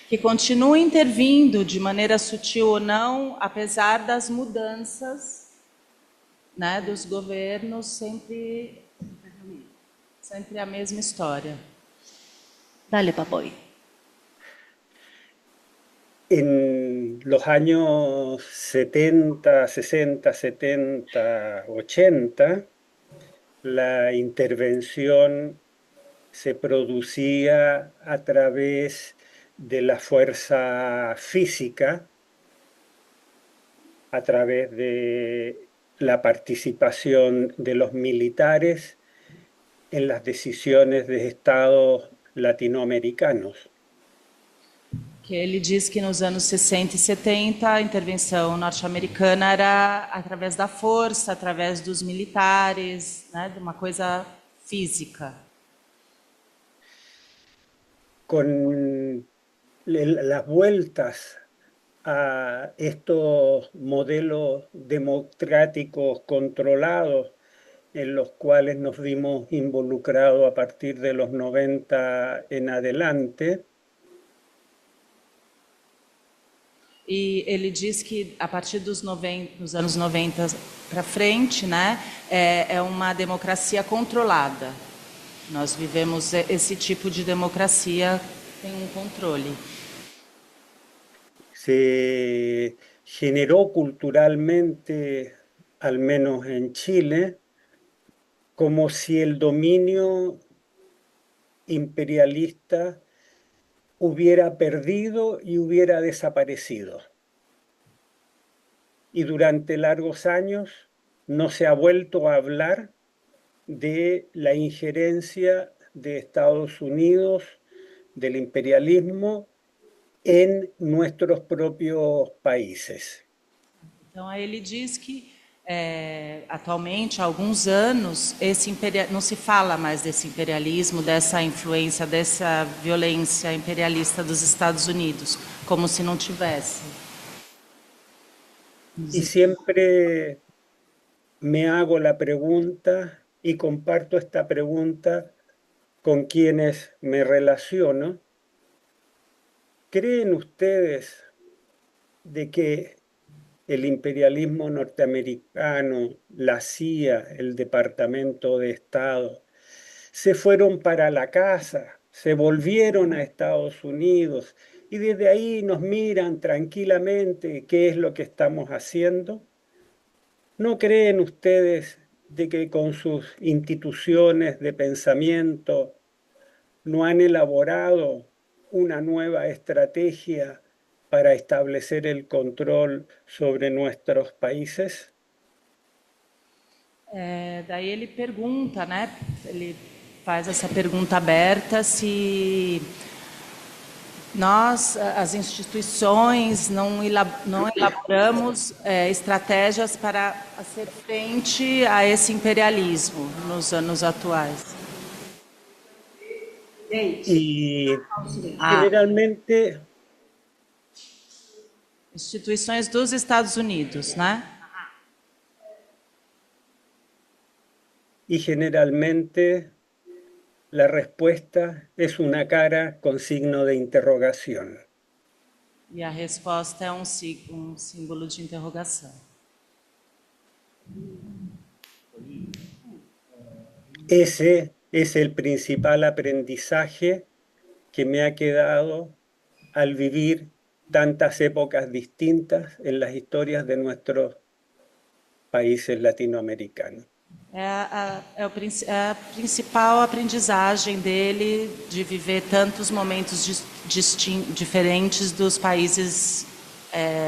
Speaker 8: Que continuam intervindo de maneira sutil ou não, apesar das mudanças, né, dos governos, sempre a mesma história.
Speaker 4: Dale, papoy.
Speaker 9: En los años 70, 60, 70, 80, la intervención se producía a través de la fuerza física, a través de la participación de los militares en las decisiones de estados latinoamericanos.
Speaker 8: Que ele diz que nos anos 60 e 70 a intervenção norte-americana era através da força, através dos militares, né, de uma coisa física.
Speaker 9: Con las vueltas a estos modelos democráticos controlados en los cuales nos vimos involucrados a partir de los 90 en adelante,
Speaker 8: E ele diz que a partir dos anos 90 para frente, né, é uma democracia controlada. Nós vivemos esse tipo de democracia que tem um controle.
Speaker 9: se generó culturalmente, al menos en Chile, como si el dominio imperialista hubiera perdido y hubiera desaparecido. Y durante largos años no se ha vuelto a hablar de la injerencia de Estados Unidos, del imperialismo, en nuestros propios países.
Speaker 8: Então, aí ele diz que atualmente, há alguns anos, não se fala mais desse imperialismo, dessa influência, dessa violência imperialista dos Estados Unidos, como se não tivesse.
Speaker 9: Y siempre me hago la pregunta y comparto esta pregunta con quienes me relaciono. ¿Creen ustedes de que el imperialismo norteamericano, la CIA, el Departamento de Estado, se fueron para la casa, se volvieron a Estados Unidos y desde ahí nos miran tranquilamente qué es lo que estamos haciendo? ¿No creen ustedes de que con sus instituciones de pensamiento no han elaborado una nueva estrategia para establecer el control sobre nuestros países?
Speaker 8: Daí ele pergunta, né? Ele faz essa pergunta aberta se nós, as instituições, não elaboramos estratégias para fazer frente a esse imperialismo nos anos atuais.
Speaker 9: Y generalmente
Speaker 8: Instituições dos Estados Unidos, né?
Speaker 9: Y generalmente la respuesta es una cara con signo de interrogación.
Speaker 8: E a resposta é um símbolo de interrogação.
Speaker 9: Ese es el principal aprendizaje que me ha quedado al vivir tantas épocas distintas en las historias de nuestros países latinoamericanos.
Speaker 8: É a principal aprendizagem dele de viver tantos momentos diferentes dos países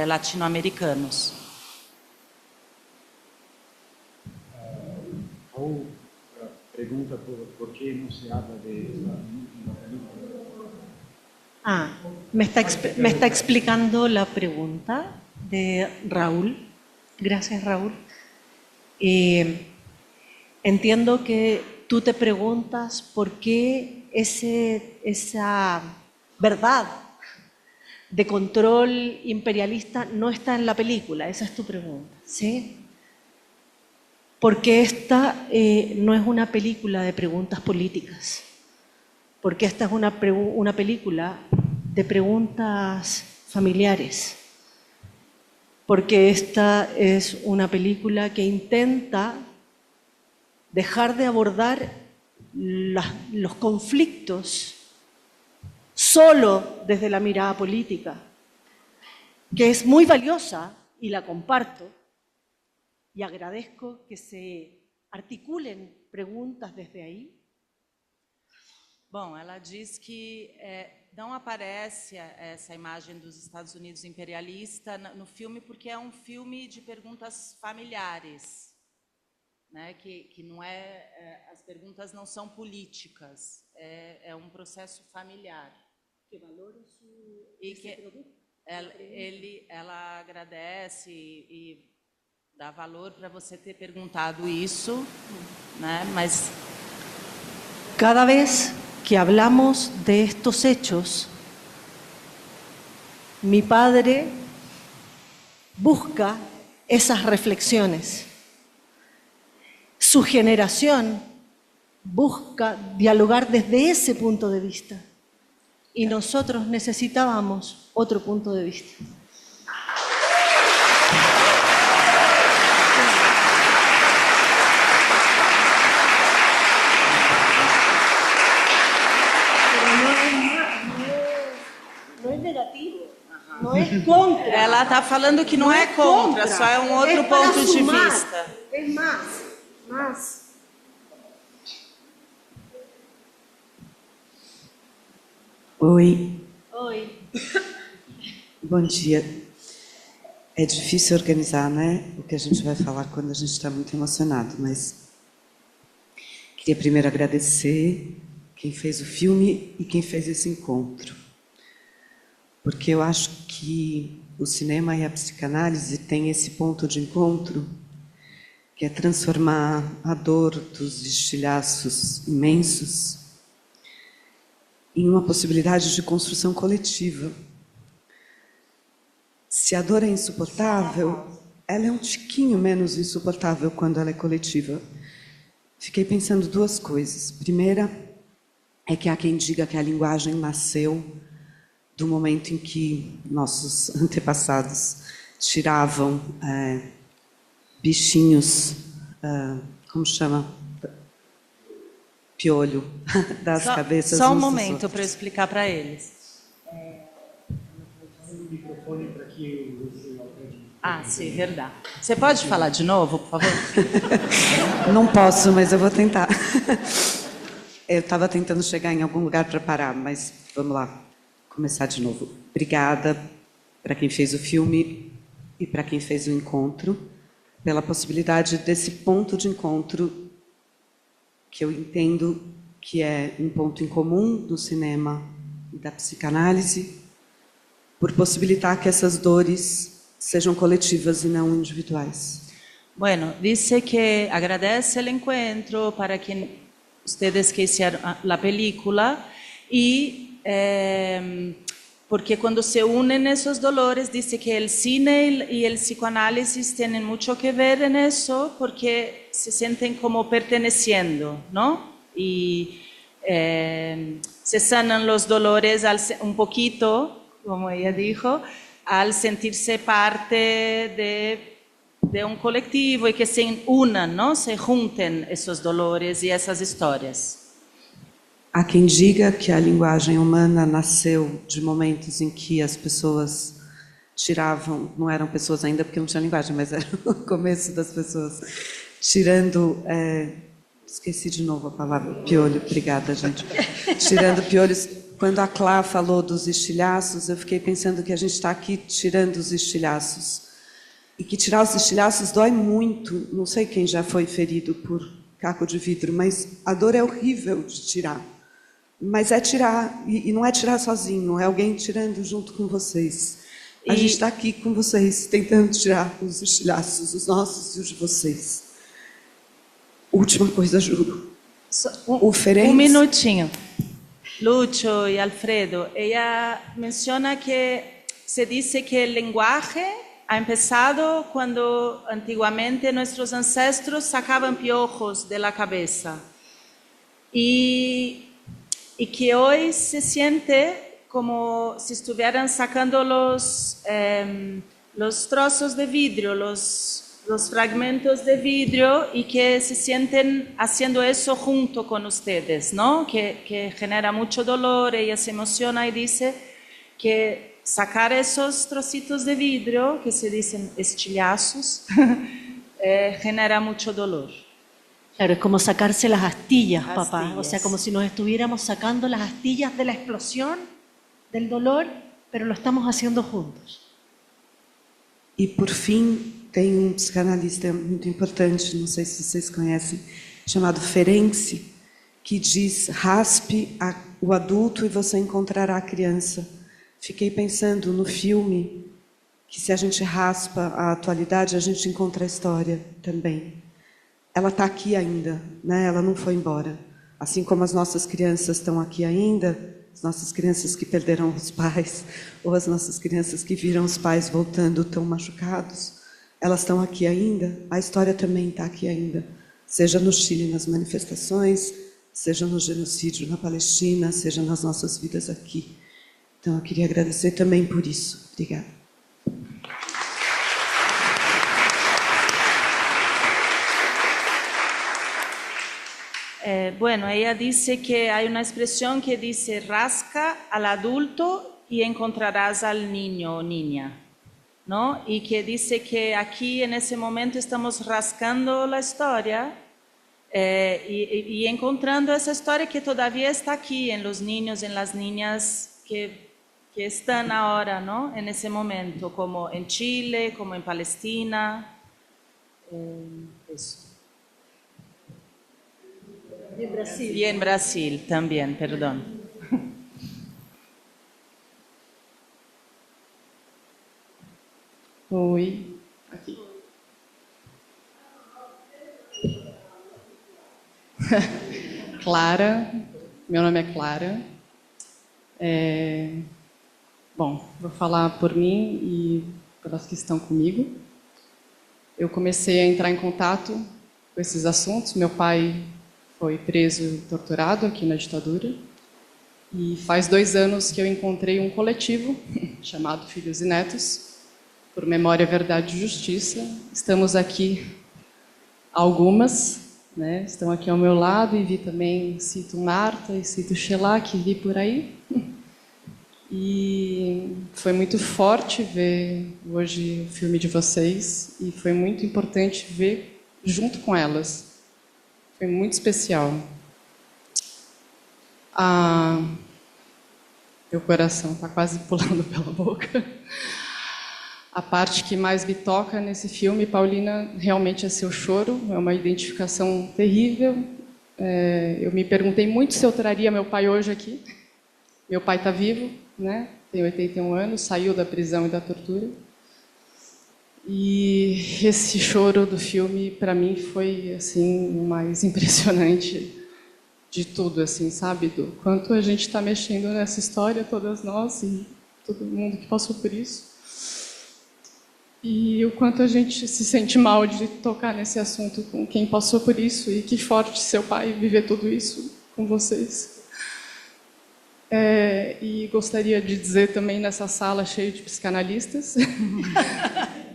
Speaker 8: latino-americanos.
Speaker 2: Ou pergunta por que não se habla de la película.
Speaker 4: Me está explicando la pregunta de Raúl. Gracias, Raúl. Entiendo que tú te preguntas por qué esa verdad de control imperialista no está en la película. Esa es tu pregunta, ¿sí? Porque esta no es una película de preguntas políticas. Porque esta es una película de preguntas familiares. Porque esta es una película que intenta dejar de abordar los conflictos solo desde la mirada política, que es muy valiosa y la comparto, y agradezco que se articulen preguntas desde ahí.
Speaker 8: Bom, ela diz que não aparece essa imagem dos Estados Unidos imperialista no filme porque é um filme de perguntas familiares, né? Que não as perguntas não são políticas, é um processo familiar.
Speaker 4: Que valora
Speaker 8: e que ela agradece e dá valor para você ter perguntado isso, né? Mas
Speaker 4: cada vez que hablamos de estos hechos, mi padre busca esas reflexiones. Su generación busca dialogar desde ese punto de vista. Y nosotros necesitábamos otro punto de vista. Pero no es negativo, no es contra.
Speaker 8: Ela está falando que não é contra, só é um outro ponto de vista.
Speaker 4: É mais.
Speaker 10: Oi.
Speaker 4: Oi.
Speaker 10: Bom dia. É difícil organizar, né? O que a gente vai falar quando a gente está muito emocionado, mas queria primeiro agradecer quem fez o filme e quem fez esse encontro. Porque eu acho que o cinema e a psicanálise têm esse ponto de encontro, que é transformar a dor dos estilhaços imensos em uma possibilidade de construção coletiva. Se a dor é insuportável, ela é um tiquinho menos insuportável quando ela é coletiva. Fiquei pensando duas coisas. Primeira é que há quem diga que a linguagem nasceu do momento em que nossos antepassados tiravam bichinhos, como chama? Piolho das cabeças.
Speaker 8: Só um momento para eu explicar para eles. Sim, verdade. Você pode falar de novo, por favor?
Speaker 10: Não posso, mas eu vou tentar. Eu estava tentando chegar em algum lugar para parar, mas vamos lá, começar de novo. Obrigada para quem fez o filme e para quem fez o encontro, pela possibilidade desse ponto de encontro que eu entendo que é um ponto em comum do cinema e da psicanálise, por possibilitar que essas dores sejam coletivas e não individuais.
Speaker 8: Bueno, dice que agradece el encuentro para quien ustedes que hicieron la película y porque cuando se unen esos dolores, dice que el cine y el psicoanálisis tienen mucho que ver en eso porque se sienten como perteneciendo, ¿no? Y se sanan los dolores un poquito, como ella dijo, al sentirse parte de un colectivo y que se unan, ¿no? Se junten esos dolores y esas historias.
Speaker 10: Há quem diga que a linguagem humana nasceu de momentos em que as pessoas tiravam, não eram pessoas ainda porque não tinha linguagem, mas era o começo das pessoas tirando, esqueci de novo a palavra, piolho, obrigada, gente. Tirando piolhos. Quando a Clá falou dos estilhaços, eu fiquei pensando que a gente está aqui tirando os estilhaços. E que tirar os estilhaços dói muito. Não sei quem já foi ferido por caco de vidro, mas a dor é horrível de tirar. Mas é tirar, e não é tirar sozinho, é alguém tirando junto com vocês. A gente está aqui com vocês, tentando tirar os estilhaços, os nossos e os de vocês. Última coisa, juro. O Ferenc...
Speaker 8: Un minutinho. Lucho y Alfredo, ella menciona que se dice que el lenguaje ha empezado cuando antiguamente nuestros ancestros sacaban piojos de la cabeza y que hoy se siente como si estuvieran sacando los trozos de vidrio, los fragmentos de vidrio y que se sienten haciendo eso junto con ustedes, ¿no? Que genera mucho dolor, ella se emociona y dice que sacar esos trocitos de vidrio, que se dicen estilhaços, genera mucho dolor.
Speaker 4: Claro, es como sacarse las astillas, papá.
Speaker 8: Astillas.
Speaker 4: O sea, como si nos estuviéramos sacando las astillas de la explosión, del dolor, pero lo estamos haciendo juntos.
Speaker 10: E, por fim, tem um psicanalista muito importante, não sei se vocês conhecem, chamado Ferenc, que diz: raspe o adulto e você encontrará a criança. Fiquei pensando no filme que, se a gente raspa a atualidade, a gente encontra a história também. Ela está aqui ainda, né? Ela não foi embora. Assim como as nossas crianças estão aqui ainda, as nossas crianças que perderam os pais, ou as nossas crianças que viram os pais voltando tão machucados, elas estão aqui ainda, a história também está aqui ainda. Seja no Chile, nas manifestações, seja no genocídio na Palestina, seja nas nossas vidas aqui. Então, eu queria agradecer também por isso. Obrigada.
Speaker 8: Bueno, ella dice que hay una expresión que dice rasca al adulto y encontrarás al niño o niña, ¿no? Y que dice que aquí en ese momento estamos rascando la historia y encontrando esa historia que todavía está aquí en los niños, en las niñas que están ahora, ¿no? En ese momento, como en Chile, como en Palestina, eso.
Speaker 4: Y en Brasil.
Speaker 8: Y en Brasil también, perdón.
Speaker 11: Oi, aqui. Clara, meu nome é Clara. Bom, vou falar por mim e pelas que estão comigo. Eu comecei a entrar em contato com esses assuntos. Meu pai foi preso e torturado aqui na ditadura. E faz 2 anos que eu encontrei um coletivo chamado Filhos e Netos, por Memória, Verdade e Justiça. Estamos aqui, algumas, né? Estão aqui ao meu lado, e vi também, cito Marta e cito Sheila, que vi por aí. E foi muito forte ver hoje o filme de vocês, e foi muito importante ver junto com elas. Foi muito especial. Meu coração está quase pulando pela boca. A parte que mais me toca nesse filme, Paulina, realmente é seu choro. É uma identificação terrível. Eu me perguntei muito se eu traria meu pai hoje aqui. Meu pai está vivo, né? Tem 81 anos, saiu da prisão e da tortura. E esse choro do filme, para mim, foi assim, o mais impressionante de tudo, assim, sabe? Do quanto a gente está mexendo nessa história, todas nós e todo mundo que passou por isso. E o quanto a gente se sente mal de tocar nesse assunto com quem passou por isso, e que forte seu pai viver tudo isso com vocês. E gostaria de dizer também, nessa sala cheia de psicanalistas,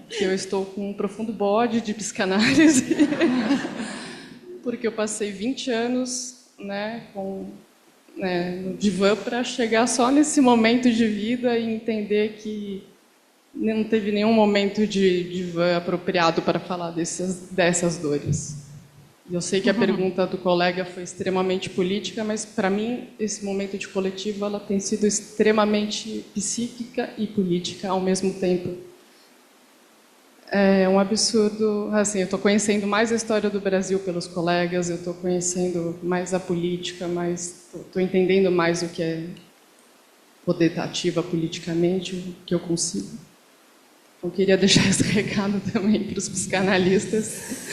Speaker 11: que eu estou com um profundo bode de psicanálise, porque eu passei 20 anos, né, com né, no divã para chegar só nesse momento de vida e entender que não teve nenhum momento de divã apropriado para falar dessas dores. Eu sei que a pergunta do colega foi extremamente política, mas para mim esse momento de coletivo ela tem sido extremamente psíquica e política ao mesmo tempo. É um absurdo, assim, eu estou conhecendo mais a história do Brasil pelos colegas, eu estou conhecendo mais a política, estou entendendo mais o que é poder estar ativa politicamente, o que eu consigo. Eu queria deixar esse recado também para os psicanalistas.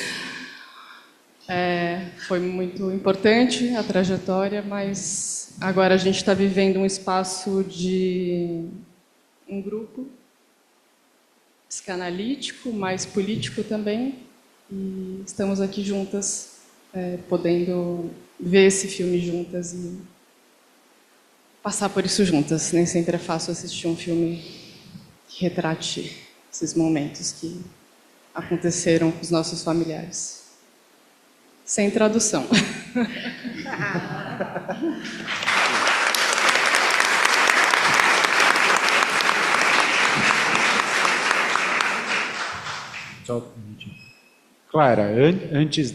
Speaker 11: Foi muito importante a trajetória, mas agora a gente está vivendo um espaço de um grupo psicanalítico, mais político também, e estamos aqui juntas, podendo ver esse filme juntas e passar por isso juntas. Nem sempre é fácil assistir um filme que retrate esses momentos que aconteceram com os nossos familiares. Sem tradução.
Speaker 2: Clara, antes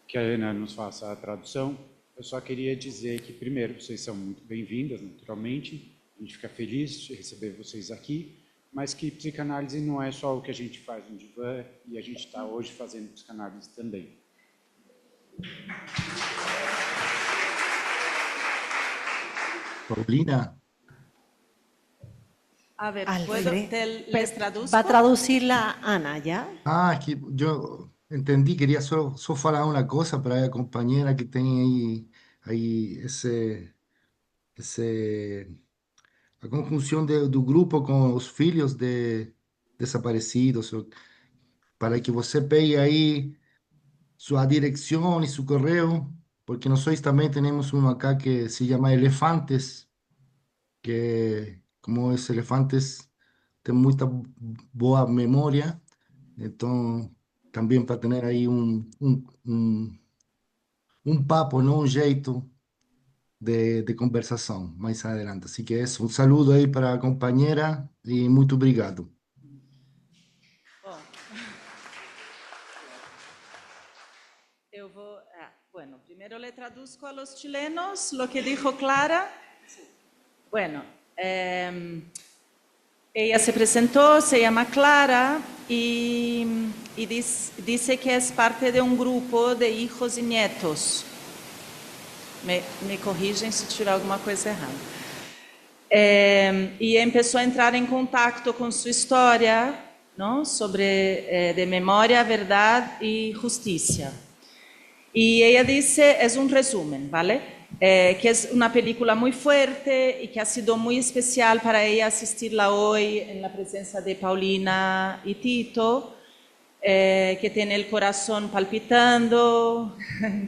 Speaker 2: que a Ana nos faça a tradução, eu só queria dizer que, primeiro, vocês são muito bem-vindas, naturalmente. A gente fica feliz de receber vocês aqui, mas que psicanálise não é só o que a gente faz no divã, e a gente está hoje fazendo psicanálise também.
Speaker 6: Paulina.
Speaker 8: A ver,
Speaker 4: ¿les
Speaker 8: traduzco?
Speaker 4: va a traducirla Ana, ¿ya?
Speaker 6: Que yo entendí, quería só falar uma coisa para a companheira que tem aí a conjunção do grupo com os filhos de desaparecidos, para que você pegue aí sua direção e seu correio, porque nós também temos um acá que se chama Elefantes, que como os elefantes têm muita boa memória, então também para ter aí um papo, não um jeito de conversação mais adelante. Assim que é isso, um saludo aí para a companheira e muito obrigado.
Speaker 8: Bueno, primero le traduzco a los chilenos lo que dijo Clara. Bueno, ella se presentó, se llama Clara y dice que es parte de un grupo de hijos y nietos. Me corrigem se tiver alguma coisa errada. Y empezó a entrar en contacto con su historia, ¿no? Sobre de memoria, verdad y justicia. Y ella dice, es un resumen, ¿vale? Que es una película muy fuerte y que ha sido muy especial para ella asistirla hoy en la presencia de Paulina y Tito, que tiene el corazón palpitando,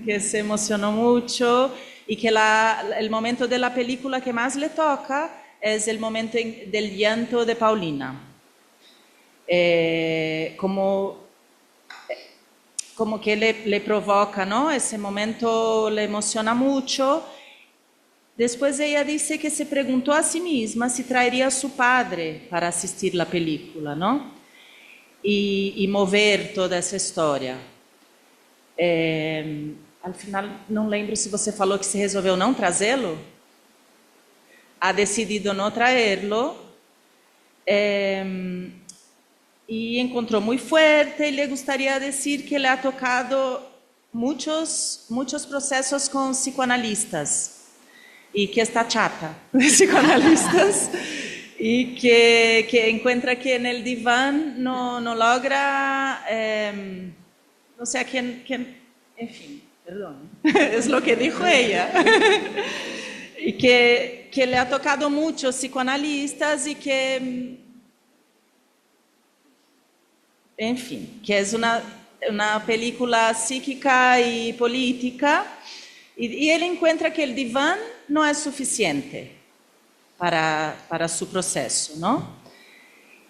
Speaker 8: que se emocionó mucho y que el momento de la película que más le toca es el momento del llanto de Paulina. Como que le provoca, ¿no? Ese momento le emociona mucho. Después ella dice que se preguntó a sí misma si traería a su padre para asistir la película, ¿no? Y mover toda essa história. Al final, não lembro se você falou que se resolveu não trazê-lo. Ha decidido não traerlo. Y encontró muy fuerte y le gustaría decir que le ha tocado muchos procesos con psicoanalistas y que está chata de psicoanalistas y que encuentra que en el diván no logra, no sé a quién, en fin, perdón, es lo que dijo ella. Y que le ha tocado muchos psicoanalistas y que... Enfim, que é uma película psíquica e política, e ele encontra que o divã não é suficiente para seu processo, não?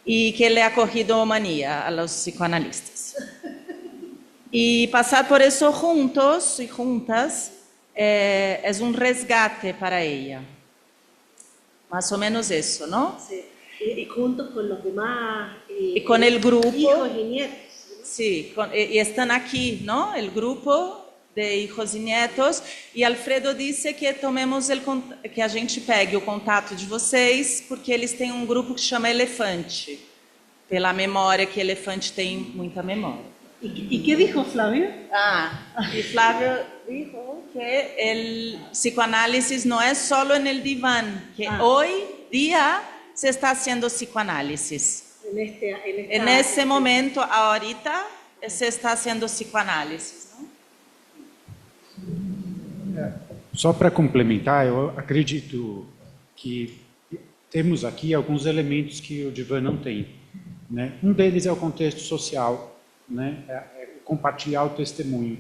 Speaker 8: E que ele ha cogido manía a los psicoanalistas. E passar por isso juntos e juntas es un resgate para ella. Más o menos eso, ¿no?
Speaker 4: Sí. Y juntos con los demás.
Speaker 8: Y con el grupo.
Speaker 4: Hijos y nietos.
Speaker 8: Sí, y están aquí, ¿no? El grupo de hijos e netos. E Alfredo disse que que a gente pegue o contato de vocês, porque eles têm um grupo que chama Elefante, pela memória que elefante tem muita memória.
Speaker 4: ¿Y qué dijo Flavio?
Speaker 8: Y Flavio dijo que el psicoanálisis no es solo en el diván, que hoy día se está haciendo psicoanálisis. En ese momento, ahorita, se está haciendo psicoanálisis.
Speaker 2: Só para complementar, eu acredito que temos aqui alguns elementos que o divã não tem, né? Um deles é o contexto social, né? Compartilhar o testemunho.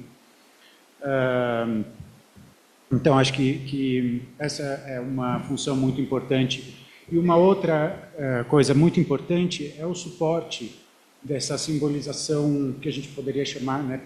Speaker 2: Então, acho que essa é uma função muito importante. E uma outra coisa muito importante é o suporte dessa simbolização que a gente poderia chamar, né,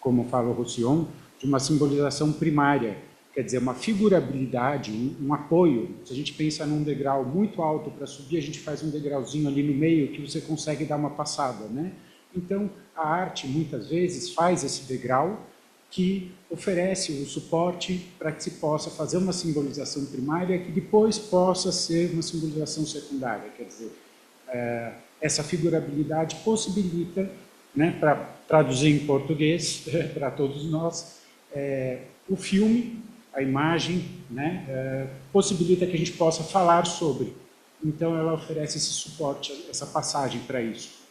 Speaker 2: como fala o Roussillon, de uma simbolização primária, quer dizer, uma figurabilidade, um apoio. Se a gente pensa num degrau muito alto para subir, a gente faz um degrauzinho ali no meio que você consegue dar uma passada, né? Então, a arte, muitas vezes, faz esse degrau que oferece o suporte para que se possa fazer uma simbolização primária que depois possa ser uma simbolização secundária. Quer dizer, essa figurabilidade possibilita, né, para traduzir em português para todos nós, o filme, a imagem, né, possibilita que a gente possa falar sobre. Então, ela oferece esse suporte, essa passagem para isso.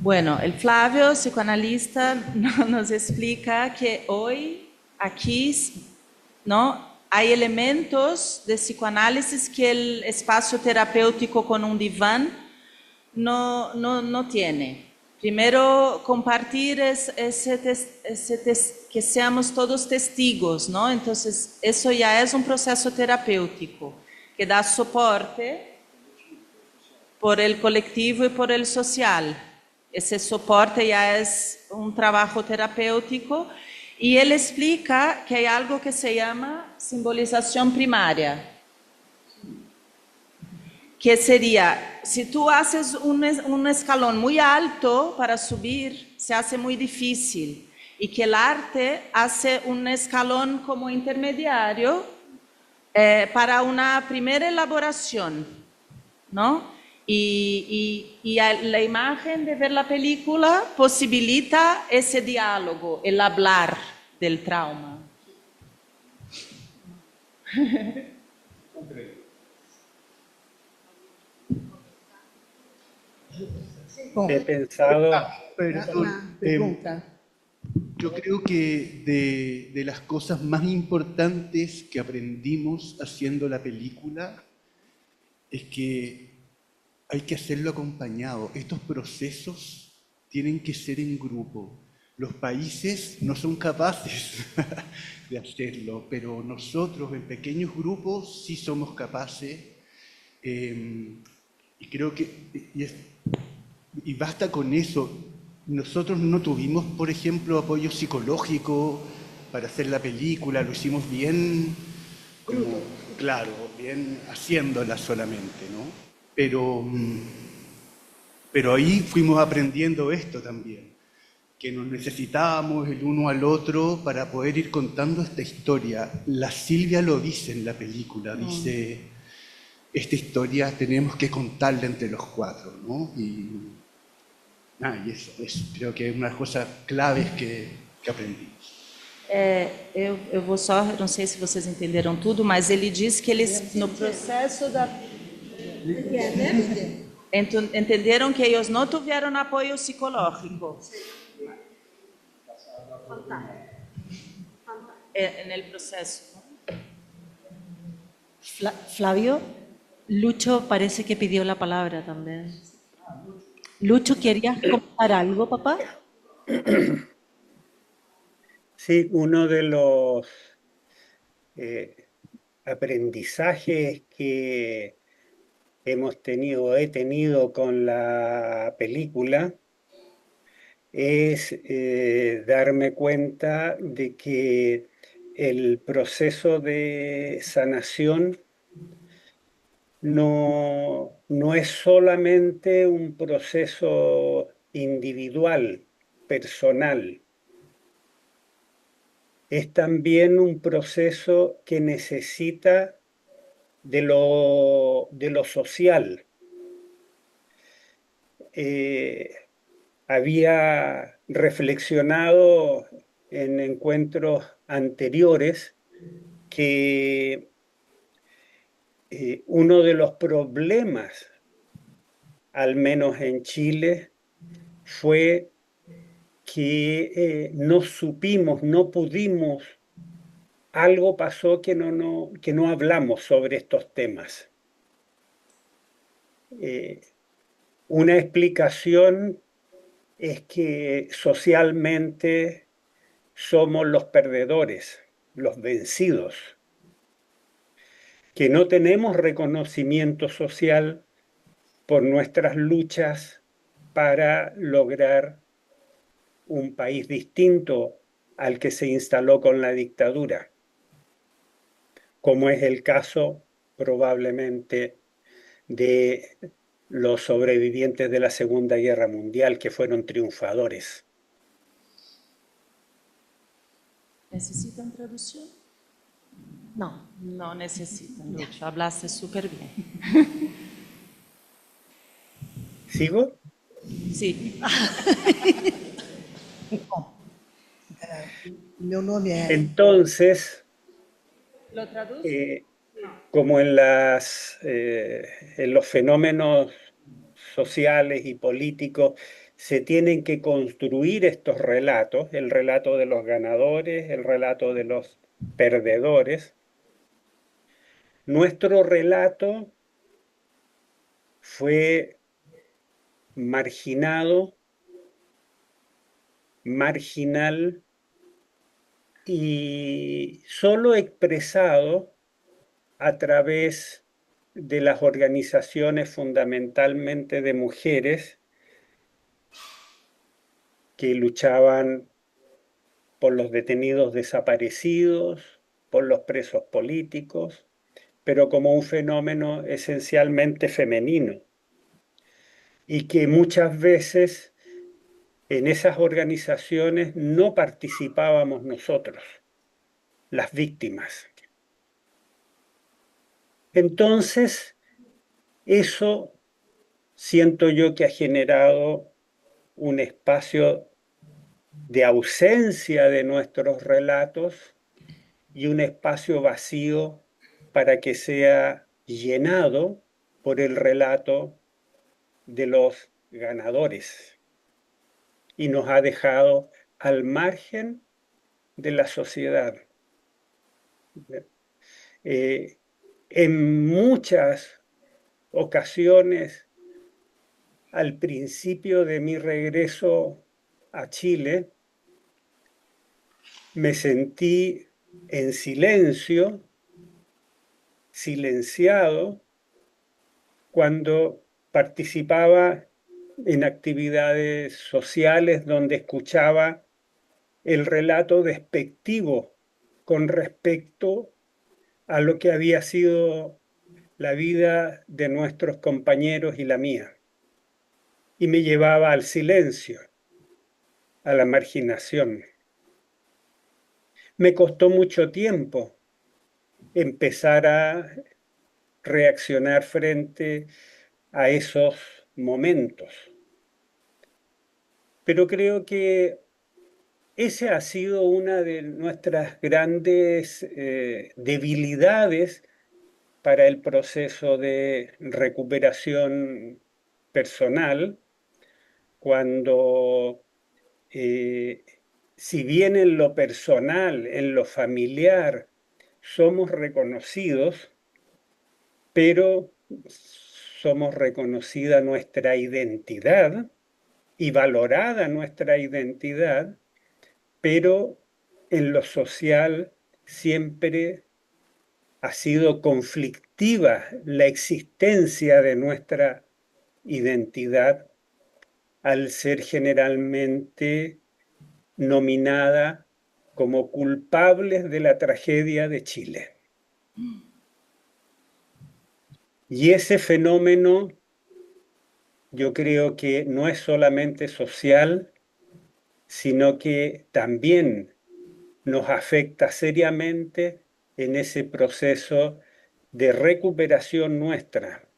Speaker 8: Bueno, el Flavio, psicoanalista, nos explica que hoy aquí, ¿no?, hay elementos de psicoanálisis que el espacio terapéutico con un diván no tiene. Primero, compartir que seamos todos testigos, ¿no? Entonces, eso ya es un proceso terapéutico que da soporte por el colectivo y por el social. Ese soporte ya es un trabajo terapéutico y él explica que hay algo que se llama simbolización primaria, que sería, si tú haces un escalón muy alto para subir, se hace muy difícil, y que el arte hace un escalón como intermediario para una primera elaboración, ¿no? Y la imagen de ver la película posibilita ese diálogo, el hablar del trauma.
Speaker 9: He pensado...
Speaker 3: Pregunta. Yo creo que de las cosas más importantes que aprendimos haciendo la película es que hay que hacerlo acompañado. Estos procesos tienen que ser en grupo. Los países no son capaces de hacerlo, pero nosotros en pequeños grupos sí somos capaces. Y creo que y basta con eso. Nosotros no tuvimos, por ejemplo, apoyo psicológico para hacer la película, lo hicimos bien, como, claro, bien haciéndola solamente, ¿no? Pero ahí fuimos aprendiendo esto también, que nos necesitábamos el uno al otro para poder ir contando esta historia. La Silvia lo dice en la película, dice, esta historia tenemos que contarla entre los cuatro, ¿no? Y eso, creo que es una de las cosas claves que aprendimos.
Speaker 8: Eu vou só, não sei se vocês entenderam tudo, mas ele diz que eles, no processo da... Entenderam que eles não tiveram apoio psicológico. En el proceso.
Speaker 4: Flavio, Lucho parece que pidió la palabra también. Lucho, ¿querías comentar algo, papá?
Speaker 9: Sí, uno de los aprendizajes que he tenido con la película es darme cuenta de que el proceso de sanación no es solamente un proceso individual, personal, es también un proceso que necesita de lo social. Había reflexionado en encuentros anteriores que uno de los problemas, al menos en Chile, fue que no supimos, no pudimos, algo pasó que no hablamos sobre estos temas. Una explicación es que socialmente somos los perdedores, los vencidos, que no tenemos reconocimiento social por nuestras luchas para lograr un país distinto al que se instaló con la dictadura, como es el caso probablemente de los sobrevivientes de la Segunda Guerra Mundial, que fueron triunfadores.
Speaker 8: ¿Necesitan traducción? No, no necesitan. Lucho, hablaste súper bien.
Speaker 9: ¿Sigo?
Speaker 8: Sí.
Speaker 12: Meu nome é...
Speaker 9: Entonces,
Speaker 8: ¿Lo traduzco?
Speaker 9: como en los fenómenos sociales y políticos, se tienen que construir estos relatos, el relato de los ganadores, el relato de los perdedores. Nuestro relato fue marginado, marginal y solo expresado a través de las organizaciones fundamentalmente de mujeres que luchaban por los detenidos desaparecidos, por los presos políticos, pero como un fenómeno esencialmente femenino, y que muchas veces en esas organizaciones no participábamos nosotros, las víctimas. Entonces, eso siento yo que ha generado un espacio de ausencia de nuestros relatos y un espacio vacío para que sea llenado por el relato de los ganadores, y nos ha dejado al margen de la sociedad. En muchas ocasiones, al principio de mi regreso a Chile, me sentí en silencio, silenciado, cuando participaba en actividades sociales donde escuchaba el relato despectivo con respecto a lo que había sido la vida de nuestros compañeros y la mía. Y me llevaba al silencio, a la marginación. Me costó mucho tiempo empezar a reaccionar frente a esos momentos. Pero creo que esa ha sido una de nuestras grandes debilidades para el proceso de recuperación personal, cuando si bien en lo personal, en lo familiar, somos reconocidos, pero somos reconocida nuestra identidad y valorada nuestra identidad, pero en lo social siempre ha sido conflictiva la existencia de nuestra identidad al ser generalmente nominada como culpables de la tragedia de Chile. Y ese fenómeno yo creo que no es solamente social, sino que también nos afecta seriamente en ese proceso de recuperación nuestra.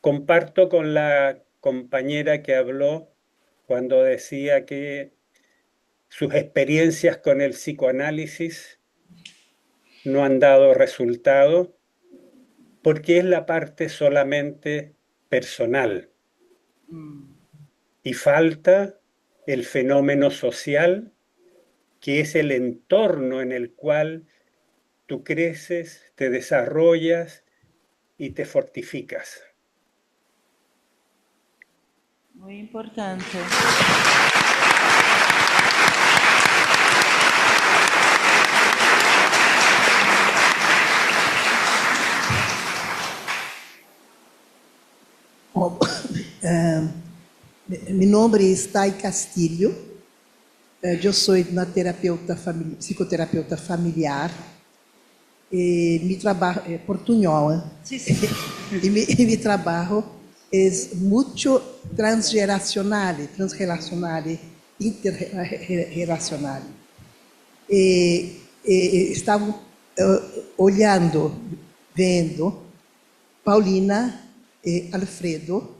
Speaker 9: Comparto con la compañera que habló cuando decía que sus experiencias con el psicoanálisis no han dado resultado porque es la parte solamente personal y falta el fenómeno social, que es el entorno en el cual tú creces, te desarrollas y te fortificas.
Speaker 8: Muy importante.
Speaker 12: Mi nombre es Tai Castillo. Eu sou uma psicoterapeuta familiar. Mi trabajo portuñol.
Speaker 8: Sí, sí.
Speaker 12: y mi trabajo es mucho transgeracional, interrelacional. Estava olhando, vendo Paulina, Alfredo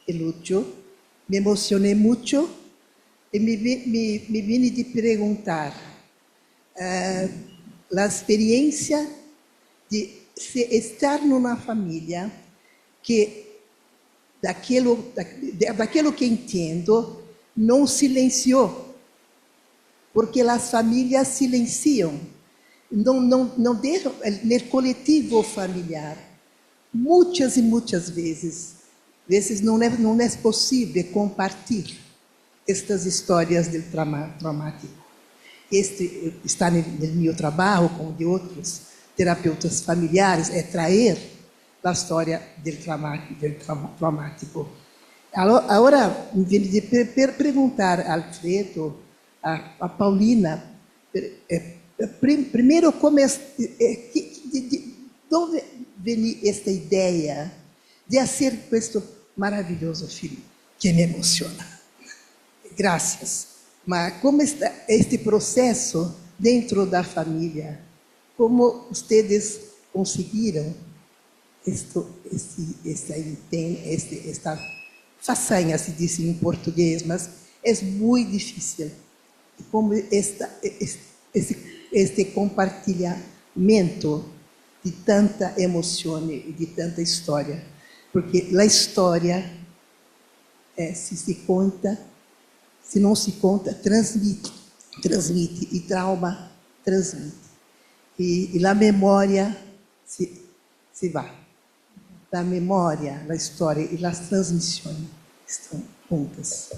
Speaker 12: e Lúcio, me emocionei muito e me vine de perguntar a experiência de estar numa família que daquilo que entendo não silenciou, porque as famílias silenciam, não deixam no coletivo familiar. Muitas e muitas vezes não é possível compartilhar estas histórias do traumático. Este está no meu trabalho, como de outros terapeutas familiares, é trazer a história do traumático. Agora, me vim de perguntar a Alfredo, a Paulina, primeiro, de onde vem esta ideia de fazer este maravilhoso filme que me emociona? Graças. Mas como está este processo dentro da família? Como vocês conseguiram esta façanha, se diz em português, mas é muito difícil. Como este compartilhamento de tanta emoção e de tanta história. Porque a história, se não se conta, transmite, e trauma transmite. E a memória se vai. A memória, a história e as transmissões estão juntas.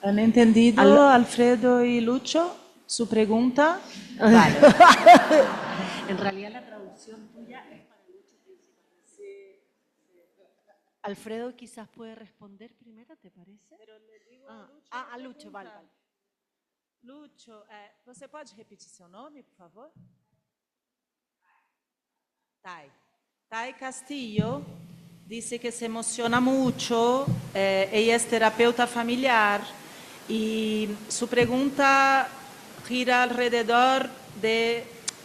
Speaker 8: ¿Han entendido, Alfredo y Lucho, su pregunta?
Speaker 4: Vale. En realidad la traducción tuya es para Lucho principalmente. Sí. Alfredo quizás puede responder primero, ¿te parece?
Speaker 8: Pero le digo
Speaker 4: a Lucho, vale.
Speaker 8: Lucho, você pode repetir seu nome, por favor? Tai Castillo dice que se emociona mucho, ella es terapeuta familiar y su pregunta gira alrededor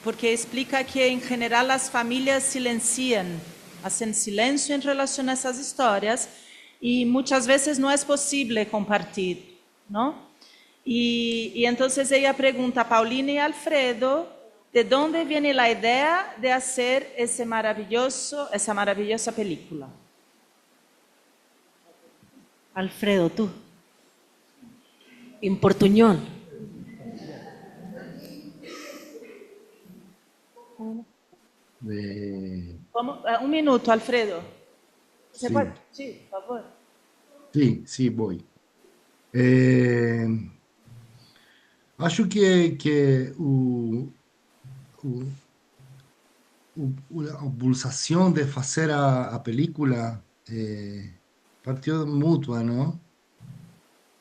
Speaker 8: porque explica que en general las familias silencian, hacen silencio en relación a esas historias y muchas veces no es posible compartir, ¿no? Y entonces ella pregunta a Paulina y Alfredo, ¿de dónde viene la idea de hacer esa maravillosa película?
Speaker 4: Alfredo, tú. En portuñol.
Speaker 8: ¿Cómo? Un minuto, Alfredo.
Speaker 6: Sí.
Speaker 8: Sí, por favor.
Speaker 6: Sí, voy. Acho que a pulsação de fazer a película partió mutua, ¿no?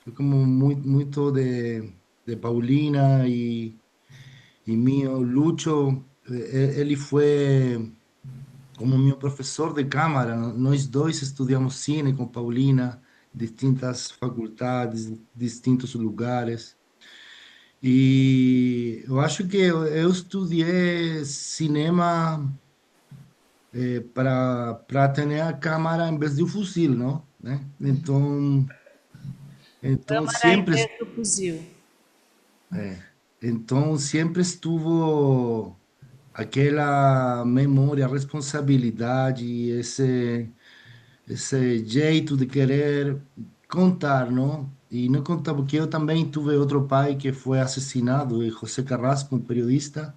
Speaker 6: Fue como mucho de Paulina y mío. Lucho, él fue como mi profesor de cámara. Nós dois estudiamos cine com Paulina, distintas faculdades, distintos lugares. E eu acho que eu estudei cinema para ter a câmera em vez de um fuzil, não? Né? Então
Speaker 8: Câmara em
Speaker 6: sempre
Speaker 8: vez do fuzil.
Speaker 6: então sempre estuvo aquela memória, responsabilidade, esse jeito de querer contar, não? E não contar, porque eu também tive outro pai que foi assassinado, José Carrasco, um periodista,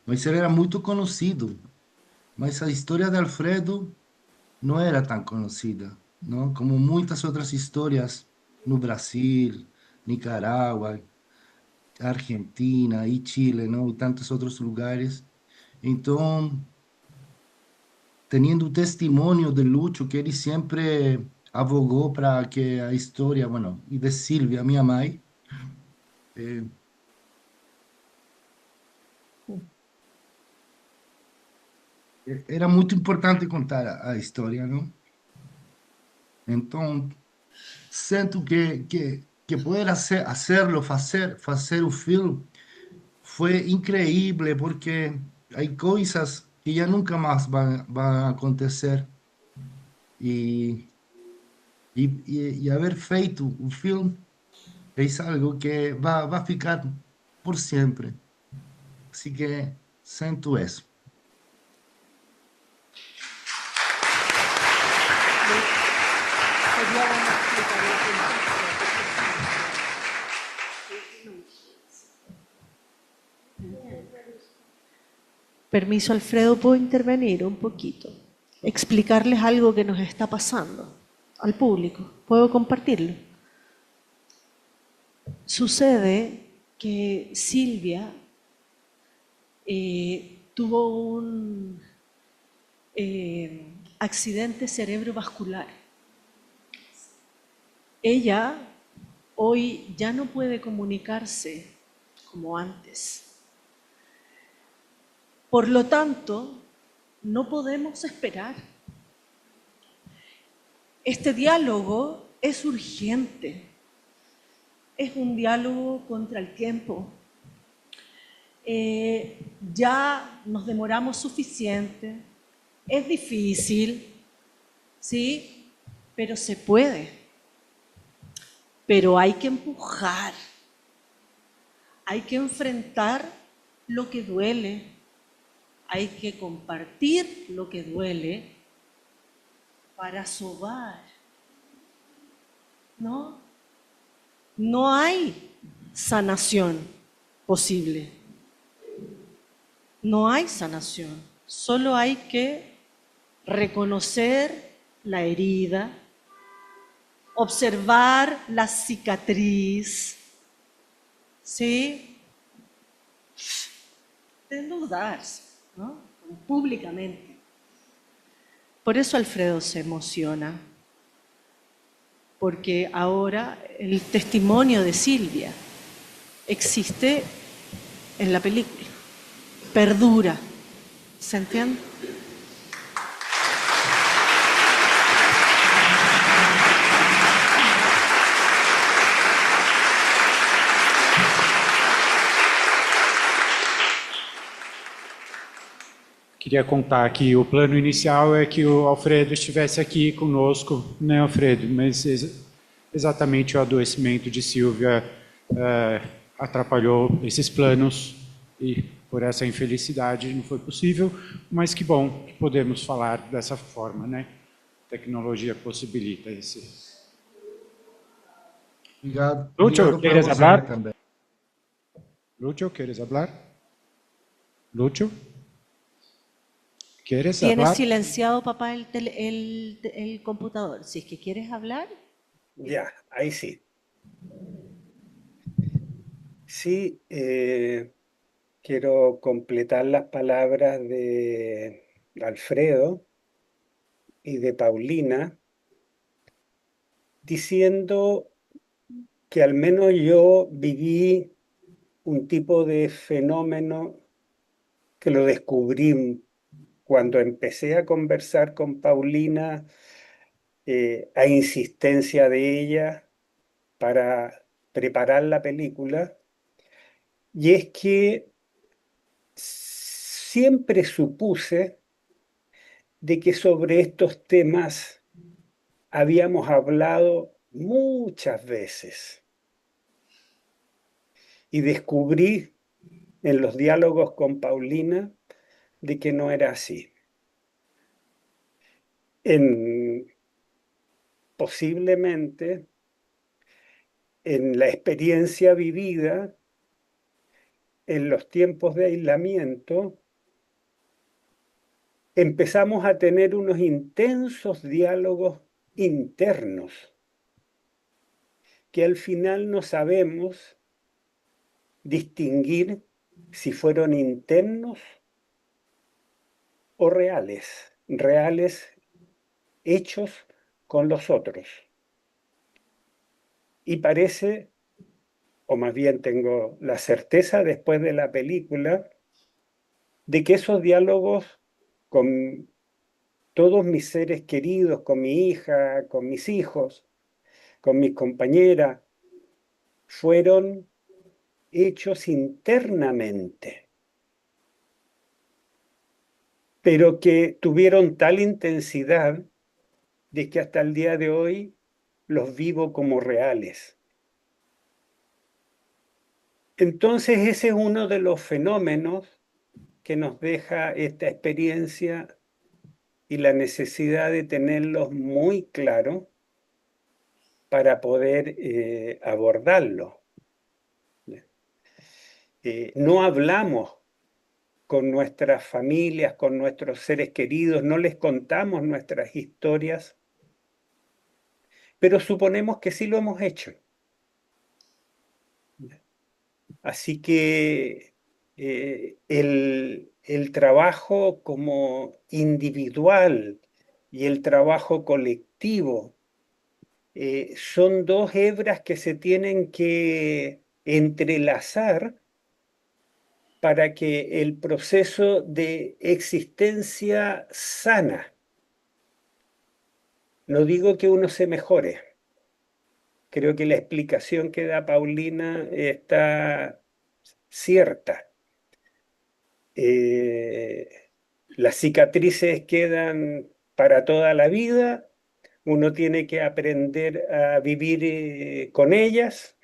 Speaker 6: mas ele era muito conhecido. Mas a história de Alfredo não era tão conhecida, não? Como muitas outras histórias no Brasil, Nicarágua, Argentina e Chile, não? E tantos outros lugares. Então, teniendo testimonio de Lucho, que él siempre abogó para que a historia, bueno, y de Silvia, mi mãe, eh, era muito importante contar a história, não? Então, sinto que poder fazer o filme foi incrível, porque há coisas que já nunca mais vão acontecer. E, e haver feito o filme é algo que vai ficar por sempre. Así que siento eso.
Speaker 4: Permiso, Alfredo, ¿puedo intervenir un poquito? Explicarles algo que nos está pasando al público. ¿Puedo compartirlo? Sucede que Silvia tuvo un accidente cerebrovascular. Ella hoy ya no puede comunicarse como antes. Por lo tanto, no podemos esperar. Este diálogo es urgente. Es un diálogo contra el tiempo. Ya nos demoramos suficiente. Es difícil, ¿sí? Pero se puede. Pero hay que empujar. Hay que enfrentar lo que duele. Hay que compartir lo que duele para sobar, ¿no? No hay sanación posible. No hay sanación. Solo hay que reconocer la herida, observar la cicatriz, ¿sí? Desnudarse, ¿no? Públicamente. Por eso Alfredo se emociona, porque ahora el testimonio de Silvia existe en la película, perdura, ¿se entiende?
Speaker 2: Queria contar que o plano inicial é que o Alfredo estivesse aqui conosco, né, Alfredo? Mas exatamente o adoecimento de Silvia atrapalhou esses planos e por essa infelicidade não foi possível, mas que bom que podemos falar dessa forma, né? A tecnologia possibilita esse.
Speaker 6: Obrigado.
Speaker 2: Lucho, ¿quieres hablar?
Speaker 6: Também.
Speaker 2: Lucho, ¿quieres hablar? Lucho? ¿Quieres
Speaker 4: Tienes
Speaker 2: hablar?
Speaker 4: silenciado, papá, el computador. Si es que quieres hablar.
Speaker 9: Ya, ahí sí. Sí, quiero completar las palabras de Alfredo y de Paulina, diciendo que al menos yo viví un tipo de fenómeno que lo descubrí cuando empecé a conversar con Paulina, a insistencia de ella para preparar la película, y es que siempre supuse de que sobre estos temas habíamos hablado muchas veces, y descubrí en los diálogos con Paulina de que no era así. Posiblemente en la experiencia vivida en los tiempos de aislamiento, empezamos a tener unos intensos diálogos internos que al final no sabemos distinguir si fueron internos o reales hechos con los otros. Y parece, o más bien tengo la certeza después de la película, de que esos diálogos con todos mis seres queridos, con mi hija, con mis hijos, con mis compañeras, fueron hechos internamente, pero que tuvieron tal intensidad de que hasta el día de hoy los vivo como reales. Entonces ese es uno de los fenómenos que nos deja esta experiencia y la necesidad de tenerlos muy claros para poder abordarlo. No hablamos con nuestras familias, con nuestros seres queridos, no les contamos nuestras historias, pero suponemos que sí lo hemos hecho. Así que el trabajo como individual y el trabajo colectivo son dos hebras que se tienen que entrelazar para que el proceso de existencia sana, no digo que uno se mejore, creo que la explicación que da Paulina está cierta. Las cicatrices quedan para toda la vida, uno tiene que aprender a vivir con ellas,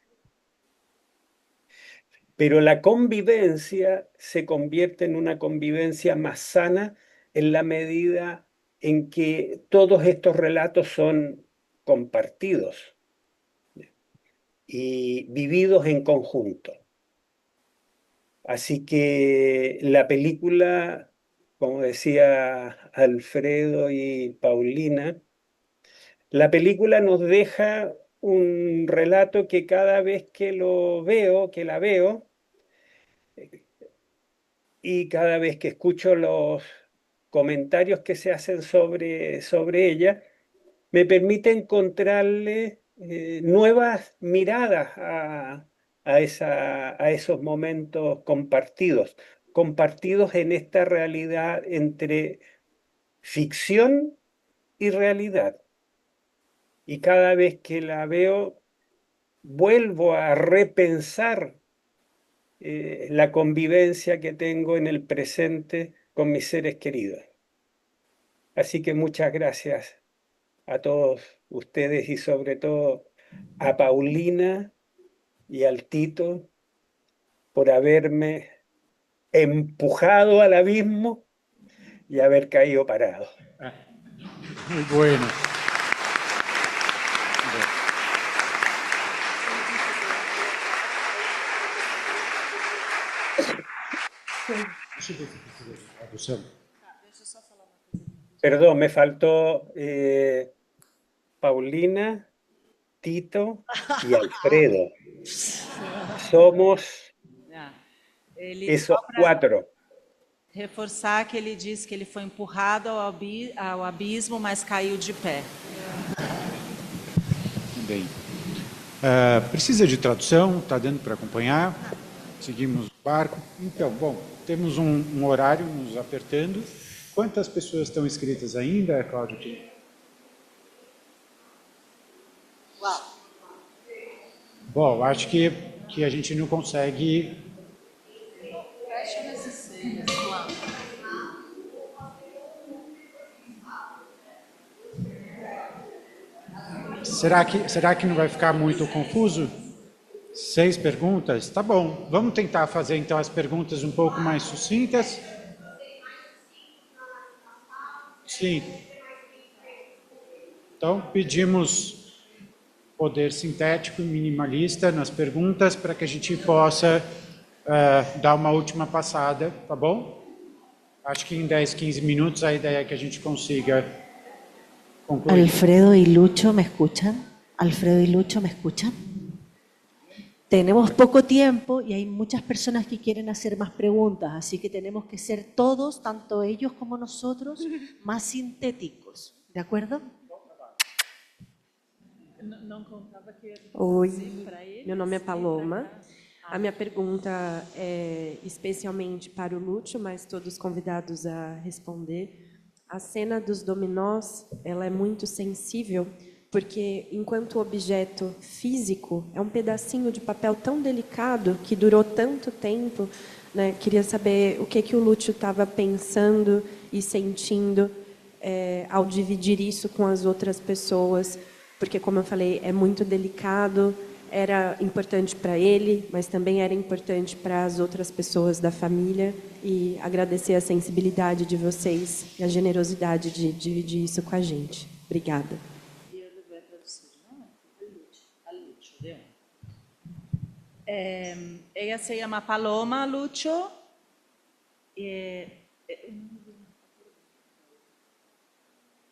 Speaker 9: pero la convivencia se convierte en una convivencia más sana en la medida en que todos estos relatos son compartidos y vividos en conjunto. Así que la película, como decía Alfredo y Paulina, la película nos deja un relato que cada vez que lo veo, que la veo, y cada vez que escucho los comentarios que se hacen sobre ella, me permite encontrarle nuevas miradas a esos momentos compartidos en esta realidad entre ficción y realidad. Y cada vez que la veo, vuelvo a repensar la convivencia que tengo en el presente con mis seres queridos. Así que muchas gracias a todos ustedes y sobre todo a Paulina y al Tito por haberme empujado al abismo y haber caído parado.
Speaker 2: Muy bueno.
Speaker 9: Perdón, me faltó Paulina, Tito y Alfredo. Somos esos cuatro.
Speaker 8: reforçar que ele disse que ele foi empurrado ao abismo, mas caiu de pé.
Speaker 2: Bem. Precisa de tradução? Está dando para acompanhar? Seguimos o barco. Então, bom, temos um horário nos apertando. Quantas pessoas estão inscritas ainda, Cláudio? Bom, acho que a gente não consegue...
Speaker 5: Fecha nesses 6, lá.
Speaker 2: Será que não vai ficar muito confuso? 6 perguntas? Tá bom. Vamos tentar fazer então as perguntas um pouco mais sucintas. Sim. Então, pedimos poder sintético e minimalista nas perguntas para que a gente possa dar uma última passada, tá bom? Acho que em 10, 15 minutos a ideia é que a gente consiga concluir.
Speaker 4: Alfredo y Lucho, ¿me escuchan? Alfredo y Lucho, ¿me escuchan? Tenemos poco tiempo y hay muchas personas que quieren hacer más preguntas, así que tenemos que ser todos, tanto ellos como nosotros, más sintéticos. ¿De acuerdo?
Speaker 13: Oi, meu nome é Paloma. A minha pergunta é especialmente para o Lúcio, mas todos convidados a responder. A cena dos dominós, ela é muito sensível, porque enquanto objeto físico é um pedacinho de papel tão delicado que durou tanto tempo, né? Queria saber o que o Lúcio estava pensando e sentindo ao dividir isso com as outras pessoas, porque, como eu falei, é muito delicado, era importante para ele, mas também era importante para as outras pessoas da família, e agradecer a sensibilidade de vocês e a generosidade de dividir isso com a gente. Obrigada.
Speaker 8: Ella se llama Paloma, Lucho.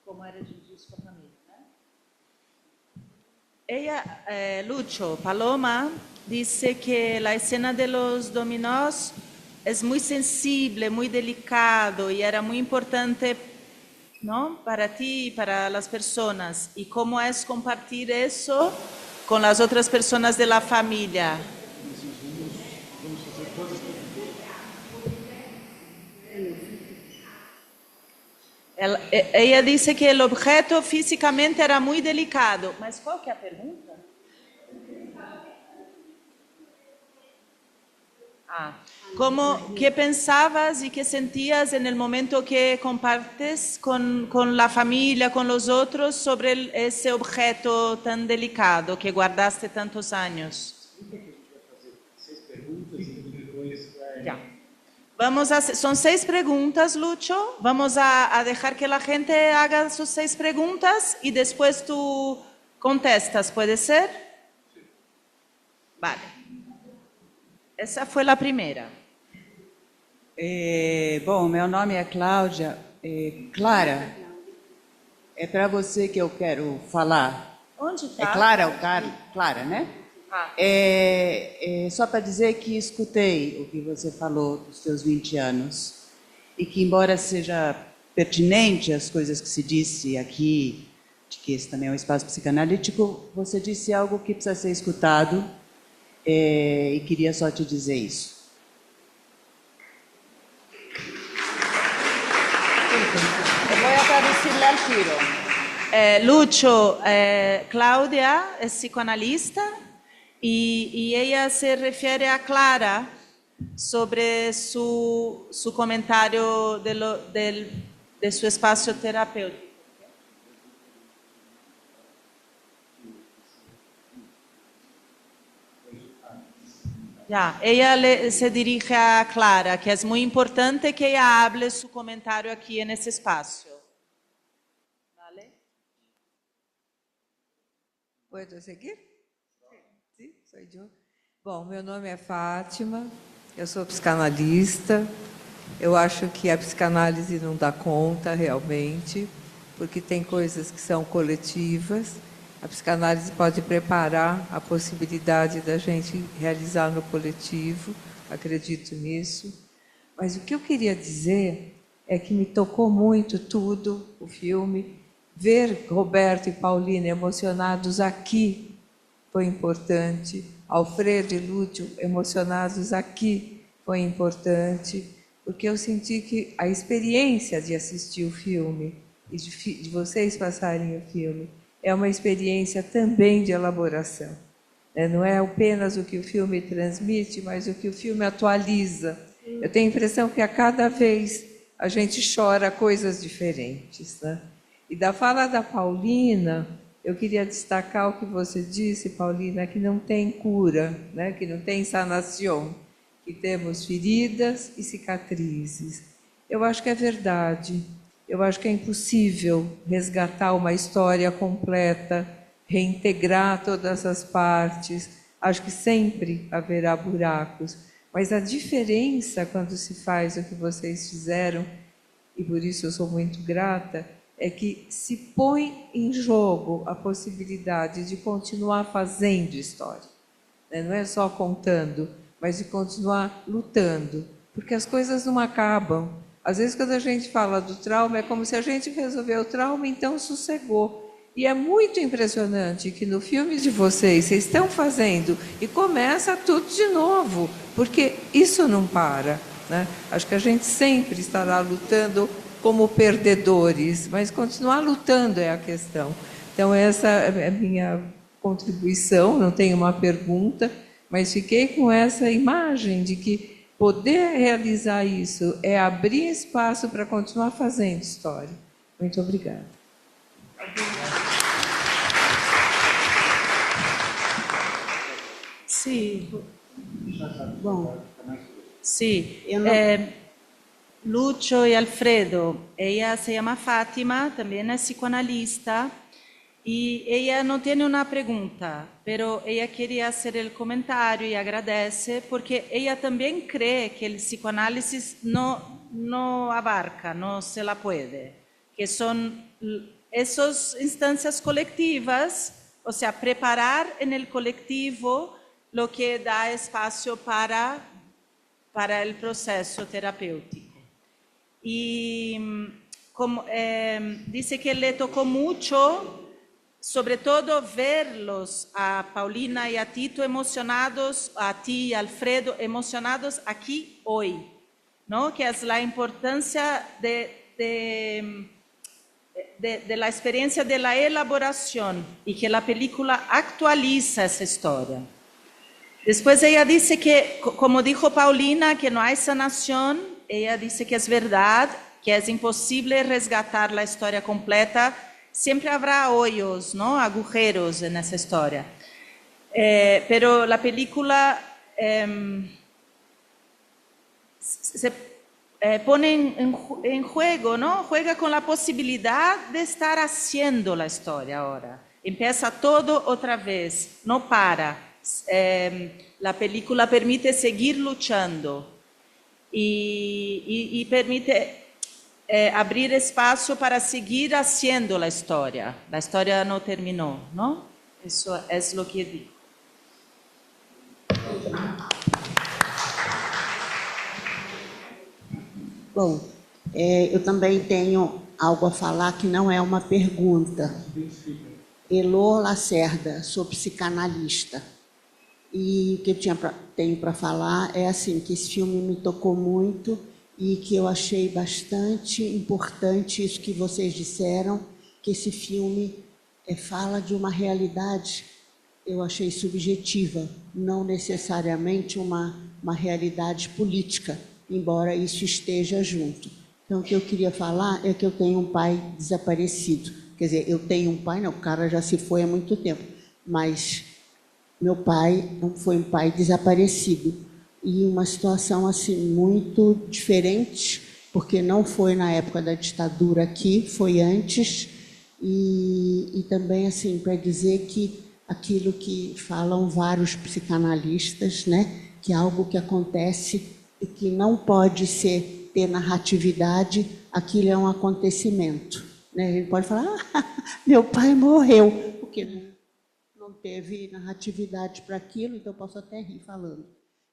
Speaker 8: Como era de com a família, né? Lucho, Paloma, dice que la escena de los dominós es muy sensible, muy delicado y era muy importante, ¿no? Para ti y para las personas. ¿Y cómo es compartir eso con las otras personas de la familia? Ella dice que el objeto físicamente era muy delicado. ¿Mas qual que é a pergunta? ¿Qué pensabas y qué sentías en el momento que compartes con la familia, con los otros, sobre ese objeto tan delicado que guardaste tantos años? Ya. Son 6 preguntas, Lucho. Vamos a dejar que la gente haga sus 6 preguntas y después tú contestas, ¿puede ser? Vale. Essa foi a primeira.
Speaker 14: Bom, meu nome é Cláudia. Clara, é para você que eu quero falar.
Speaker 8: Onde está?
Speaker 14: É Clara ou Clara, né? Só para dizer que escutei o que você falou dos seus 20 anos e que, embora seja pertinente as coisas que se disse aqui, de que esse também é um espaço psicanalítico, você disse algo que precisa ser escutado e queria só te dizer isso.
Speaker 8: Voy a traducirle al tiro. Lucho, Cláudia é psicoanalista y ella se refiere a Clara sobre su comentario de su espacio terapéutico. Ella se dirige a Clara, que es muy importante que ella hable su comentario aquí en ese espacio. ¿Vale?
Speaker 15: ¿Puedo seguir? Sim, sou eu. Bom, meu nome é Fátima, eu sou psicanalista. Eu acho que a psicanálise não dá conta realmente, porque tem coisas que são coletivas. A psicanálise pode preparar a possibilidade da gente realizar no coletivo, acredito nisso. Mas o que eu queria dizer é que me tocou muito tudo, o filme. Ver Roberto e Paulina emocionados aqui foi importante. Alfredo e Lúcio emocionados aqui foi importante, porque eu senti que a experiência de assistir o filme e de vocês passarem o filme é uma experiência também de elaboração. Não é apenas o que o filme transmite, mas o que o filme atualiza. Eu tenho a impressão que a cada vez a gente chora coisas diferentes, né? E da fala da Paulina, eu queria destacar o que você disse, Paulina, que não tem cura, né? Que não tem sanação, que temos feridas e cicatrizes. Eu acho que é verdade. Eu acho que é impossível resgatar uma história completa, reintegrar todas as partes. Acho que sempre haverá buracos. Mas a diferença quando se faz o que vocês fizeram, e por isso eu sou muito grata, é que se põe em jogo a possibilidade de continuar fazendo história. Não é só contando, mas de continuar lutando, porque as coisas não acabam. Às vezes, quando a gente fala do trauma, é como se a gente resolveu o trauma, então sossegou. E é muito impressionante que no filme de vocês estão fazendo e começa tudo de novo, porque isso não para, né? Acho que a gente sempre estará lutando como perdedores, mas continuar lutando é a questão. Então, essa é a minha contribuição, não tenho uma pergunta, mas fiquei com essa imagem de que poder realizar isso é abrir espaço para continuar fazendo história. Muito obrigada.
Speaker 8: Sí. Bom, sí. Lucho y Alfredo, ella se llama Fátima, también es psicoanalista, y ella no tiene una pregunta, pero ella quería hacer el comentario y agradece porque ella también cree que el psicoanálisis no abarca, no se la puede, que son esas instancias colectivas, o sea, preparar en el colectivo lo que da espacio para el proceso terapéutico. Y como, dice que le tocó mucho, sobre todo verlos a Paulina y a Tito emocionados, a ti y Alfredo emocionados aquí hoy, ¿no? Que es la importancia de la experiencia de la elaboración y que la película actualiza esa historia. Después ella dice que, como dijo Paulina, que no hay sanación, ella dice que es verdad, que es imposible resgatar la historia completa, siempre habrá hoyos, ¿no? Agujeros en esa historia. Pero la película se pone en juego, ¿no? Juega con la posibilidad de estar haciendo la historia ahora. Empieza todo otra vez, no para. La película permite seguir luchando y permite abrir espacio para seguir haciendo la historia. La historia no terminó, ¿no? Eso es lo que digo.
Speaker 16: Bom, eu também tenho algo a falar que não é uma pergunta. Elô Lacerda, sou psicanalista. E o que eu tenho para falar é assim, que esse filme me tocou muito e que eu achei bastante importante isso que vocês disseram, que esse filme fala de uma realidade, eu achei subjetiva, não necessariamente uma realidade política, embora isso esteja junto. Então, o que eu queria falar é que eu tenho um pai desaparecido. Quer dizer, eu tenho um pai, não, o cara já se foi há muito tempo, mas meu pai não foi um pai desaparecido. E uma situação assim muito diferente, porque não foi na época da ditadura aqui, foi antes, e também assim para dizer que aquilo que falam vários psicanalistas, né, que é algo que acontece e que não pode ter narratividade, aquilo é um acontecimento, né? A gente pode falar, meu pai morreu, porque não teve narratividade para aquilo, então eu posso até rir falando.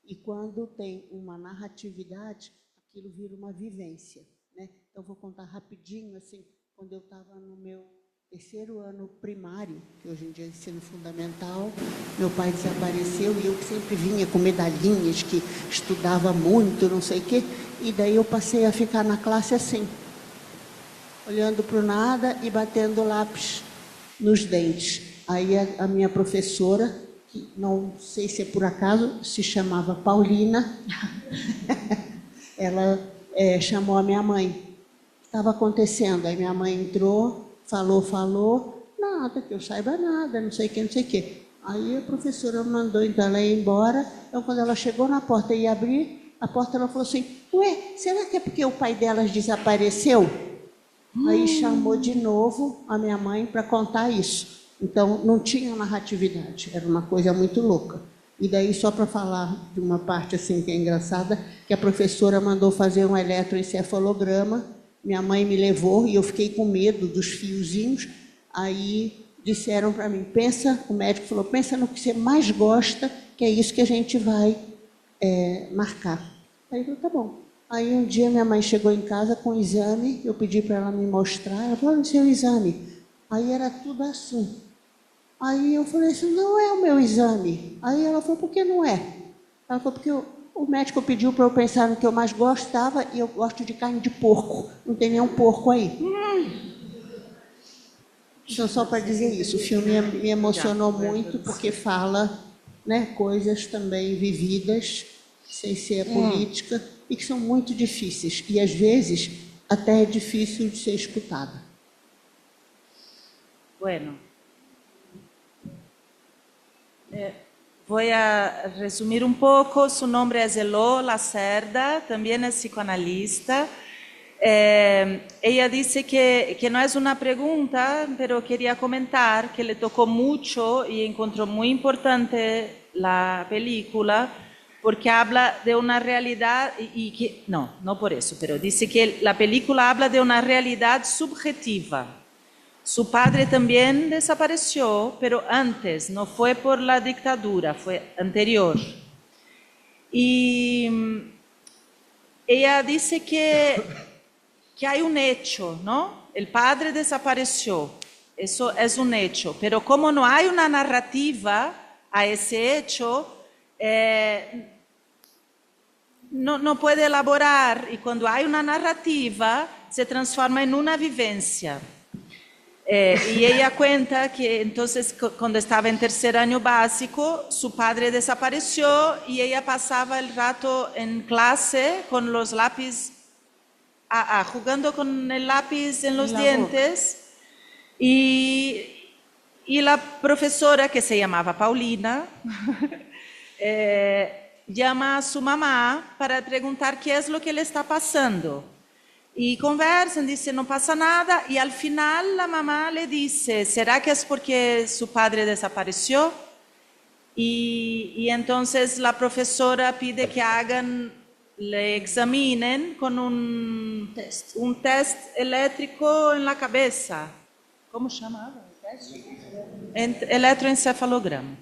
Speaker 16: E quando tem uma narratividade, aquilo vira uma vivência, né? Então, vou contar rapidinho, assim, quando eu estava no meu terceiro ano primário, que hoje em dia é ensino fundamental, meu pai desapareceu e eu que sempre vinha com medalhinhas, que estudava muito, não sei o quê, e daí eu passei a ficar na classe assim, olhando para o nada e batendo lápis nos dentes. Aí a minha professora, que não sei se é por acaso, se chamava Paulina, ela chamou a minha mãe. O que estava acontecendo? Aí minha mãe entrou, falou, nada, que eu saiba nada, não sei o que, não sei o que. Aí a professora mandou então ela ir embora. Então, quando ela chegou na porta e ia abrir a porta, ela falou assim, ué, será que é porque o pai delas desapareceu? Aí chamou de novo a minha mãe para contar isso. Então, não tinha narratividade, era uma coisa muito louca. E daí, só para falar de uma parte assim que é engraçada, que a professora mandou fazer um eletroencefalograma, minha mãe me levou e eu fiquei com medo dos fiozinhos. Aí disseram para mim, o médico falou, pensa no que você mais gosta, que é isso que a gente vai marcar. Aí eu falei, tá bom. Aí um dia minha mãe chegou em casa com o exame, eu pedi para ela me mostrar, ela falou, olha o seu exame. Aí era tudo assim. Aí eu falei, isso não é o meu exame. Aí ela falou, por que não é? Ela falou, porque o médico pediu para eu pensar no que eu mais gostava e eu gosto de carne de porco. Não tem nenhum porco aí. Então, só para dizer isso, o filme me emocionou muito porque fala, né, coisas também vividas, sem ser política, e que são muito difíceis. E, às vezes, até é difícil de ser escutada.
Speaker 8: Bueno. Voy a resumir un poco. Su nombre es Eló Lacerda, también es psicoanalista. Ella dice que no es una pregunta, pero quería comentar que le tocó mucho y encontró muy importante la película porque habla de una realidad y que, no por eso, pero dice que la película habla de una realidad subjetiva. Su padre también desapareció, pero antes, no fue por la dictadura, fue anterior. Y ella dice que hay un hecho, ¿no? El padre desapareció, eso es un hecho, pero como no hay una narrativa a ese hecho, no puede elaborar, y cuando hay una narrativa se transforma en una vivencia. Y ella cuenta que entonces cuando estaba en tercer año básico, su padre desapareció y ella pasaba el rato en clase con los lápices, jugando con el lápiz en los dientes. Y la profesora, que se llamaba Paulina, llama a su mamá para preguntar qué es lo que le está pasando. Y conversan, dice, no pasa nada, y al final la mamá le dice, ¿será que es porque su padre desapareció? Y entonces la profesora pide que le examinen con un test eléctrico en la cabeza. ¿Cómo se llamaba el test? Electroencefalograma.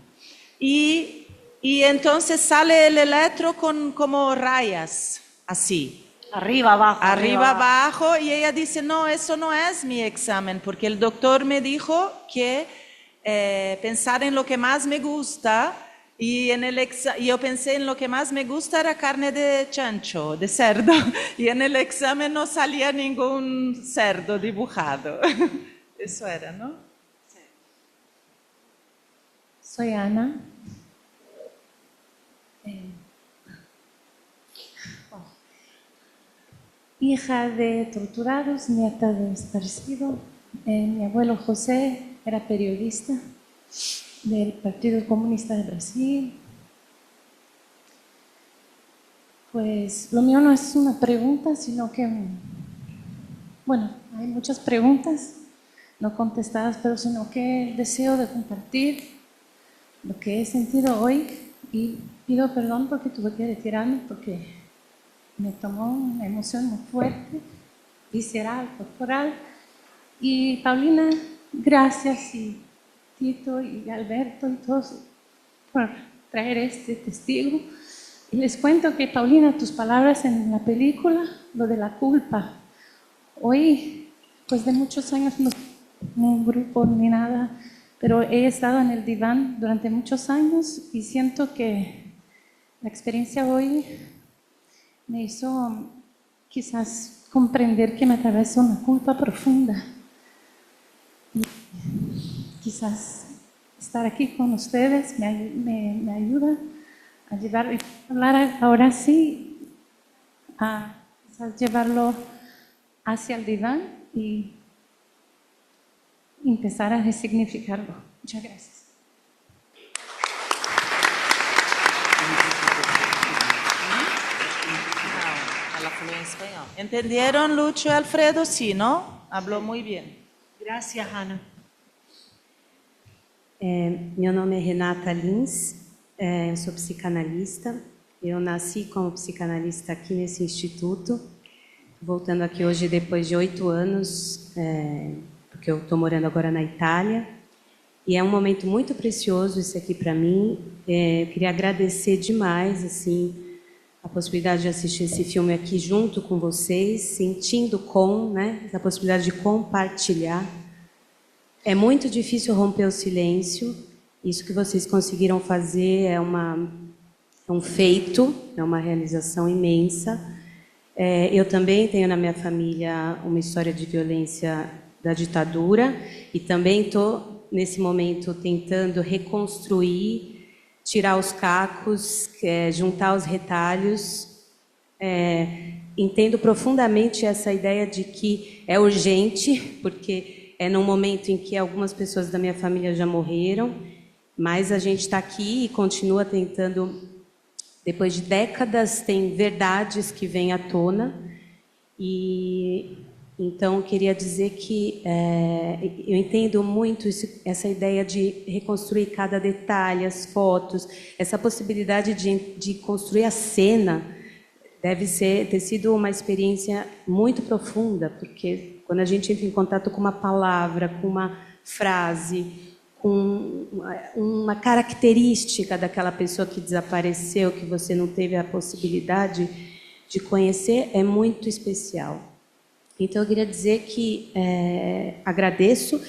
Speaker 8: Y entonces sale el electro con como rayas, así.
Speaker 17: Arriba, abajo.
Speaker 8: Arriba, abajo, y ella dice, no, eso no es mi examen, porque el doctor me dijo que pensar en lo que más me gusta, y yo pensé en lo que más me gusta era carne de chancho, de cerdo, y en el examen no salía ningún cerdo dibujado. Eso era, ¿no? Sí.
Speaker 18: Soy Ana. Hija de torturados, nieta de desaparecido. Mi abuelo José era periodista del Partido Comunista de Brasil. Pues lo mío no es una pregunta, sino que, bueno, hay muchas preguntas no contestadas, pero sino que el deseo de compartir lo que he sentido hoy, y pido perdón porque tuve que retirarme porque me tomó una emoción muy fuerte, visceral, corporal. Y Paulina, gracias, y Tito y Alberto y todos por traer este testigo. Y les cuento que, Paulina, tus palabras en la película, lo de la culpa. Hoy, después de muchos años, no un grupo ni nada, pero he estado en el diván durante muchos años y siento que la experiencia hoy me hizo quizás comprender que me atravesó una culpa profunda. Y quizás estar aquí con ustedes me ayuda a hablar ahora sí, a quizás llevarlo hacia el diván y empezar a resignificarlo. Muchas gracias.
Speaker 8: ¿Entendieron, Lucho y Alfredo? Sí, ¿no? Habló muy bien.
Speaker 4: Gracias, Ana.
Speaker 17: Meu nome é Renata Lins, eu sou psicanalista. Eu nasci como psicanalista aqui nesse instituto, voltando aqui hoje depois de 8 anos, porque eu estou morando agora na Itália. E é um momento muito precioso isso aqui para mim. Eu queria agradecer demais assim, a possibilidade de assistir esse filme aqui junto com vocês, sentindo essa possibilidade de compartilhar. É muito difícil romper o silêncio. Isso que vocês conseguiram fazer é um feito, é uma realização imensa. Eu também tenho na minha família uma história de violência da ditadura e também estou, nesse momento, tentando reconstruir, tirar os cacos, juntar os retalhos. Entendo profundamente essa ideia de que é urgente, porque é num momento em que algumas pessoas da minha família já morreram, mas a gente está aqui e continua tentando, depois de décadas, tem verdades que vêm à tona. E então, eu queria dizer que eu entendo muito essa ideia de reconstruir cada detalhe, as fotos, essa possibilidade de construir a cena deve ter sido uma experiência muito profunda, porque quando a gente entra em contato com uma palavra, com uma frase, com uma característica daquela pessoa que desapareceu, que você não teve a possibilidade de conhecer, é muito especial. Então, eu queria dizer que agradeço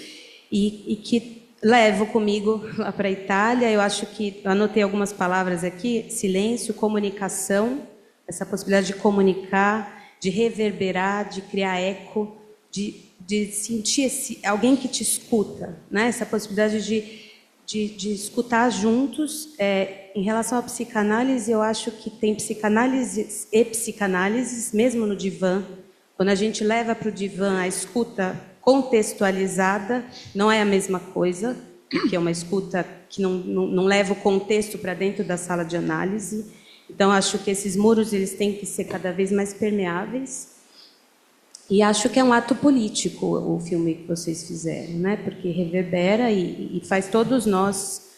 Speaker 17: e que levo comigo lá para a Itália. Eu acho que eu anotei algumas palavras aqui: silêncio, comunicação, essa possibilidade de comunicar, de reverberar, de criar eco, de sentir alguém que te escuta, né? Essa possibilidade de escutar juntos. Em relação à psicanálise, eu acho que tem psicanálises e psicanálises, mesmo no divã. Quando a gente leva para o divã a escuta contextualizada, não é a mesma coisa, que é uma escuta que não leva o contexto para dentro da sala de análise. Então, acho que esses muros eles têm que ser cada vez mais permeáveis. E acho que é um ato político o filme que vocês fizeram, né? Porque reverbera e faz todos nós,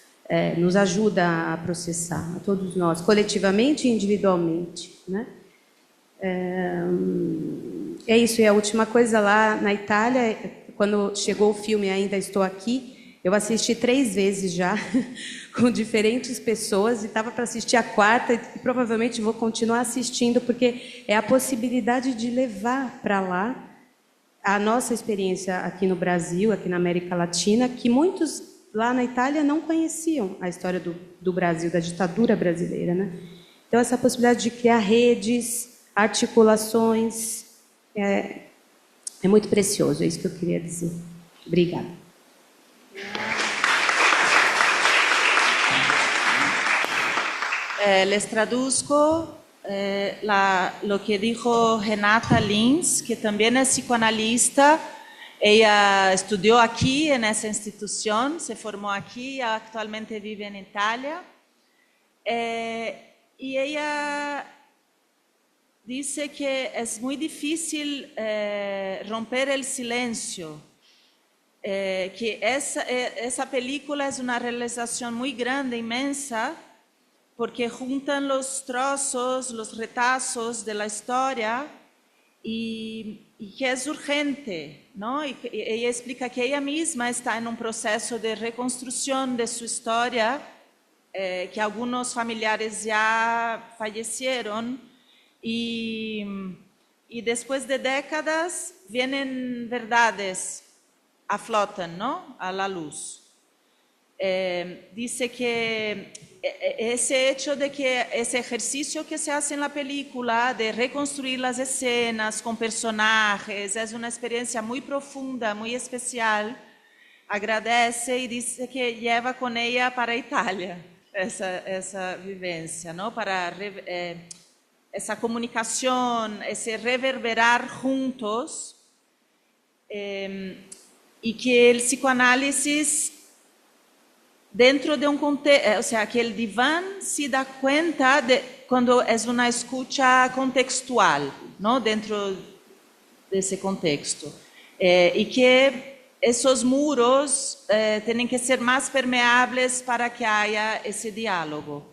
Speaker 17: nos ajuda a processar, a todos nós, coletivamente e individualmente, né? É isso. E a última coisa, lá na Itália, quando chegou o filme Ainda Estou Aqui, eu assisti 3 vezes já, com diferentes pessoas, e estava para assistir a 4ª, e provavelmente vou continuar assistindo, porque é a possibilidade de levar para lá a nossa experiência aqui no Brasil, aqui na América Latina, que muitos lá na Itália não conheciam a história do Brasil, da ditadura brasileira, né? Então, essa possibilidade de criar redes, articulações, é muito precioso, é isso que eu queria dizer. Obrigada.
Speaker 8: Les traduzco lo que dijo Renata Lins, que también es psicoanalista. Ella estudió aquí en esa institución, se formó aquí, actualmente vive en Italia. Y ella dice que es muy difícil romper el silencio, que esa película es una realización muy grande, inmensa, porque juntan los trozos, los retazos de la historia y que es urgente, ¿no? Y ella explica que ella misma está en un proceso de reconstrucción de su historia que algunos familiares ya fallecieron y después de décadas vienen verdades aflotan, ¿no? A la luz. Dice que ese hecho de que ese ejercicio que se hace en la película de reconstruir las escenas con personajes es una experiencia muy profunda, muy especial. Agradece y dice que lleva con ella para Italia esa vivencia, ¿no? Para esa comunicación, ese reverberar juntos, y que el psicoanálisis dentro de un contexto, o sea, que el diván se da cuenta de cuando es una escucha contextual, ¿no? Dentro de ese contexto, y que esos muros tienen que ser más permeables para que haya ese diálogo.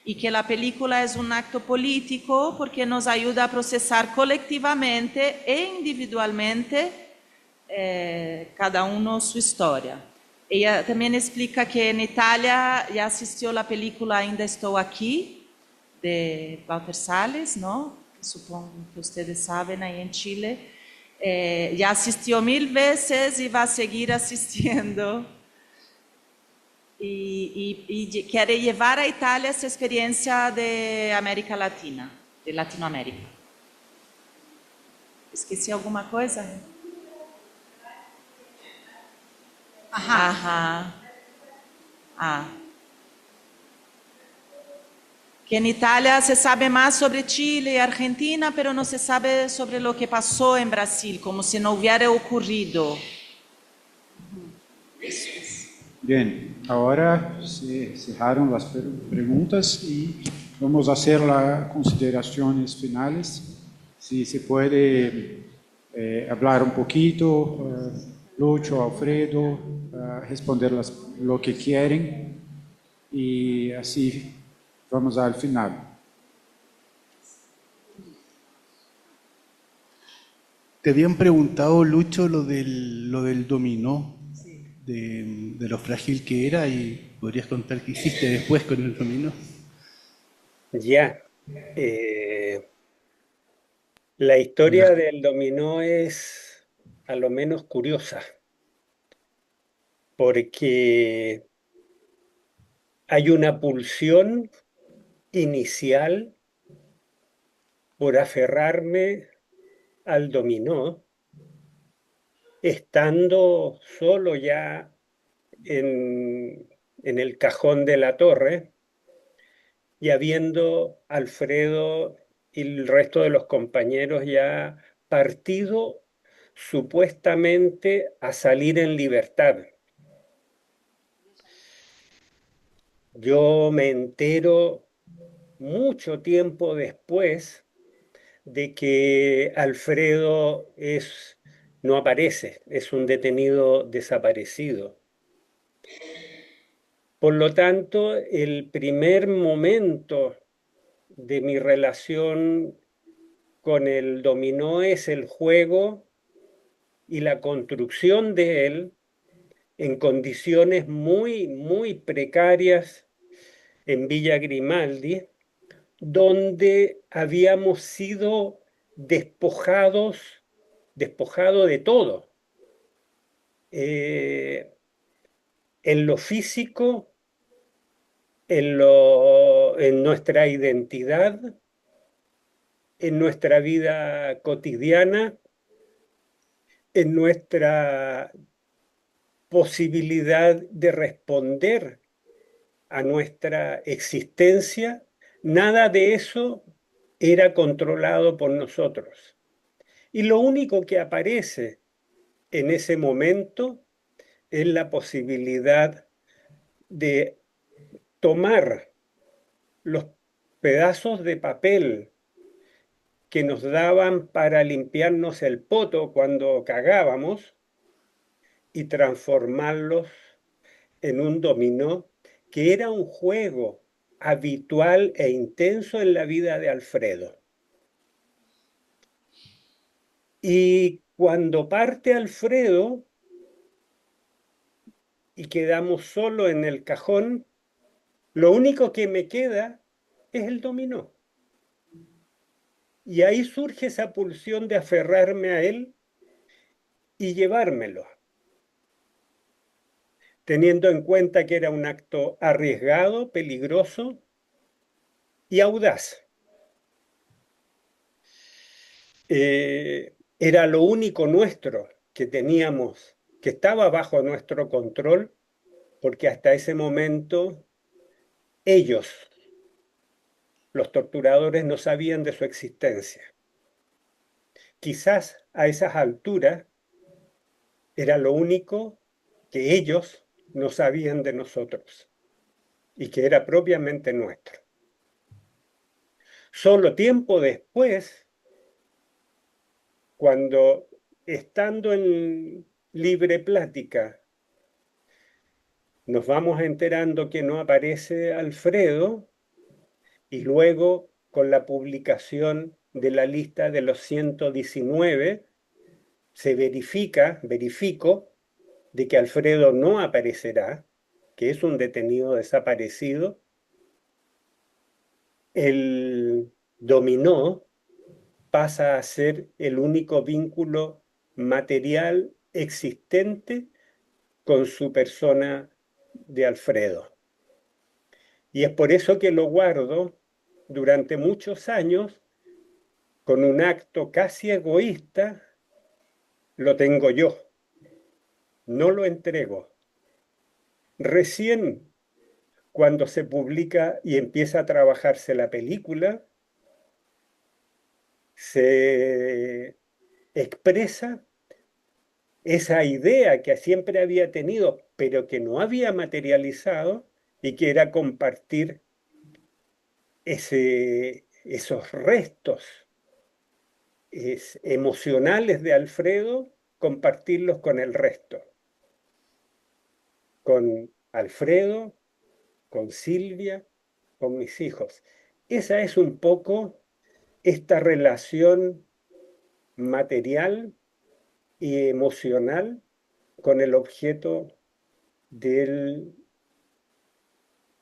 Speaker 8: Y que la película es un acto político porque nos ayuda a procesar colectivamente e individualmente cada uno su historia. Ella también explica que en Italia ya asistió la película Ainda Estou Aquí, de Walter Salles, ¿no? Supongo que ustedes saben, ahí en Chile. Ya asistió 1000 veces y va a seguir asistiendo. Y quiere llevar a Italia esa experiencia de América Latina, de Latinoamérica. ¿Esqueci alguma coisa? Ajá. Que en Italia se sabe más sobre Chile y Argentina, pero no se sabe sobre lo que pasó en Brasil, como si no hubiera ocurrido. Eso es.
Speaker 2: Bien, ahora se cerraron las preguntas y vamos a hacer las consideraciones finales. Si se puede hablar un poquito, Lucho, Alfredo, responder lo que quieren y así vamos al final.
Speaker 19: Te habían preguntado, Lucho, lo del dominó, de lo frágil que era, y podrías contar qué hiciste después con el dominó.
Speaker 9: Ya. La historia del dominó es a lo menos curiosa, porque hay una pulsión inicial por aferrarme al dominó, estando solo ya en el cajón de la torre y habiendo Alfredo y el resto de los compañeros ya partido supuestamente a salir en libertad. Yo me entero mucho tiempo después de que Alfredo no aparece, es un detenido desaparecido. Por lo tanto, el primer momento de mi relación con el dominó es el juego y la construcción de él en condiciones muy, muy precarias en Villa Grimaldi, donde habíamos sido despojados de todo. En lo físico, en nuestra identidad, en nuestra vida cotidiana, en nuestra posibilidad de responder a nuestra existencia, nada de eso era controlado por nosotros. Y lo único que aparece en ese momento es la posibilidad de tomar los pedazos de papel que nos daban para limpiarnos el poto cuando cagábamos y transformarlos en un dominó, que era un juego habitual e intenso en la vida de Alfredo. Y cuando parte Alfredo y quedamos solo en el cajón, Lo único que me queda es el dominó. Y ahí surge esa pulsión de aferrarme a él y llevármelo, teniendo en cuenta que era un acto arriesgado, peligroso y audaz. Era lo único nuestro que teníamos, que estaba bajo nuestro control, porque hasta ese momento ellos, los torturadores, no sabían de su existencia. Quizás a esas alturas era lo único que ellos no sabían de nosotros y que era propiamente nuestro. Solo tiempo después, cuando estando en libre plática, nos vamos enterando que no aparece Alfredo, y luego con la publicación de la lista de los 119, se verifico de que Alfredo no aparecerá, que es un detenido desaparecido. El dominó pasa a ser el único vínculo material existente con su persona de Alfredo. Y es por eso que lo guardo durante muchos años con un acto casi egoísta. Lo tengo yo, no lo entrego. Recién cuando se publica y empieza a trabajarse la película, se expresa esa idea que siempre había tenido, pero que no había materializado, y que era compartir esos restos emocionales de Alfredo, compartirlos con el resto. Con Alfredo, con Silvia, con mis hijos. Esa es un poco esta relación material y emocional con el objeto del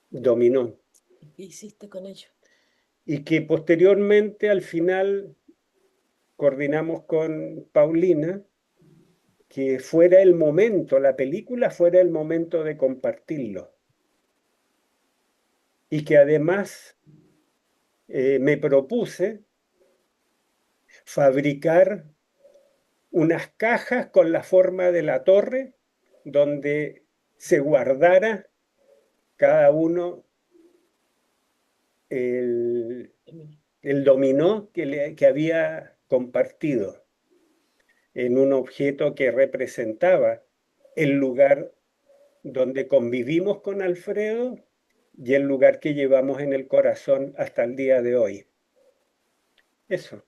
Speaker 9: dominó.
Speaker 20: ¿Qué hiciste con ello?
Speaker 9: Y que posteriormente, al final, coordinamos con Paulina que fuera el momento, la película fuera el momento de compartirlo. Y que además me propuse fabricar unas cajas con la forma de la torre donde se guardara cada uno el dominó que había compartido en un objeto que representaba el lugar donde convivimos con Alfredo y el lugar que llevamos en el corazón hasta el día de hoy. Eso.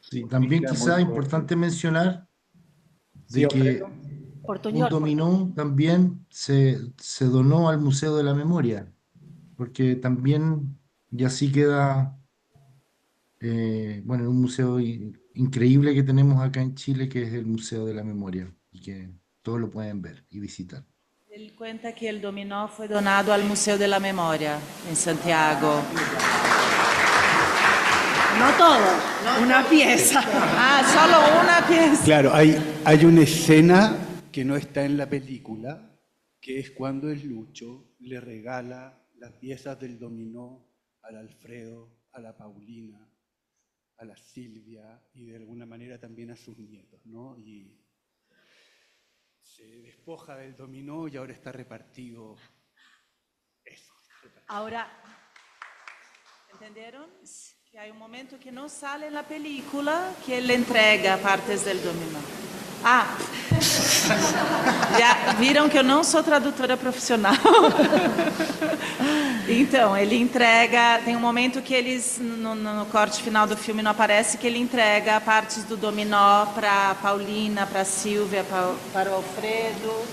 Speaker 6: Sí, también quizá importante mencionar de que un dominó también se donó al Museo de la Memoria, porque también, y así queda, bueno, un museo increíble que tenemos acá en Chile, que es el Museo de la Memoria, y que todos lo pueden ver y visitar.
Speaker 8: Él cuenta que el dominó fue donado al Museo de la Memoria en Santiago.
Speaker 4: No todo, una pieza.
Speaker 8: Ah, solo una pieza.
Speaker 19: Claro, hay una escena que no está en la película, que es cuando el Lucho le regala las piezas del dominó al Alfredo, a la Paulina, a la Silvia y de alguna manera también a sus nietos, ¿no? Y se despoja del dominó y ahora está repartido eso.
Speaker 8: Ahora, ¿entendieron? Que hay un momento que no sale en la película que él le entrega partes del dominó. Ah, já viram que eu não sou tradutora profissional. Então, ele entrega, tem um momento que eles, no corte final do filme não aparece, que ele entrega partes do dominó para Paulina, para Silvia, para o Alfredo.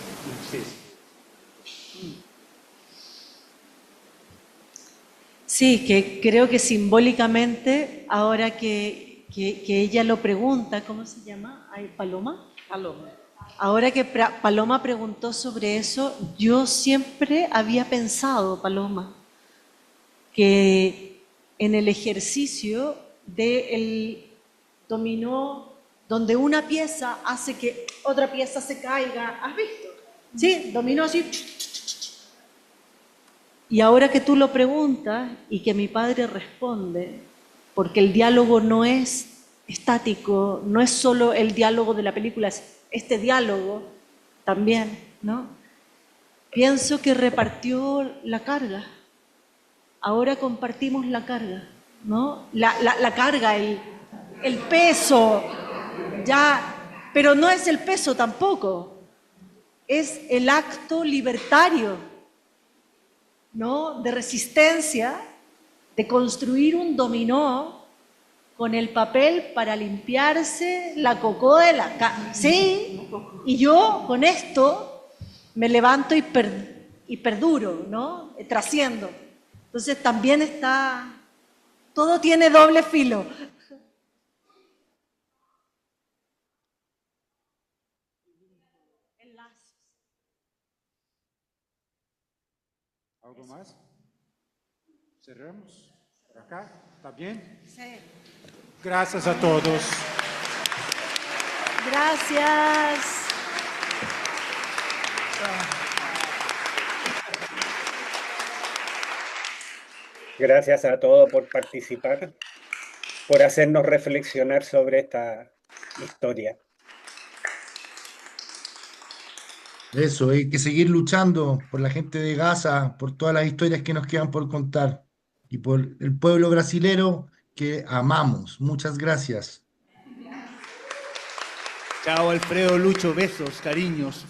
Speaker 4: Sí, que creo que simbólicamente, ahora que ella lo pregunta, ¿cómo se llama? ¿Ay, Paloma?
Speaker 14: Paloma.
Speaker 4: Ahora que Paloma preguntó sobre eso, yo siempre había pensado, Paloma, que en el ejercicio del dominó, donde una pieza hace que otra pieza se caiga, ¿has visto? Sí, dominó así. Y ahora que tú lo preguntas y que mi padre responde, porque el diálogo no es estático, no es solo el diálogo de la película, es este diálogo también, ¿no? Pienso que repartió la carga. Ahora compartimos la carga, ¿no? La carga, el peso, ya, pero no es el peso tampoco, es el acto libertario, ¿no? De resistencia, de construir un dominó con el papel para limpiarse la cocó de la casa. Sí, y yo con esto me levanto y perduro, ¿no? Trasciendo. Entonces también está, todo tiene doble filo.
Speaker 2: ¿Algo más? Cerramos. ¿Por acá? ¿Está bien?
Speaker 4: Sí.
Speaker 2: Gracias a todos.
Speaker 4: Gracias.
Speaker 9: Gracias a todos por participar, por hacernos reflexionar sobre esta historia.
Speaker 6: Eso, hay que seguir luchando por la gente de Gaza, por todas las historias que nos quedan por contar y por el pueblo brasilero que amamos. Muchas gracias.
Speaker 19: Chao, Alfredo, Lucho, besos, cariños.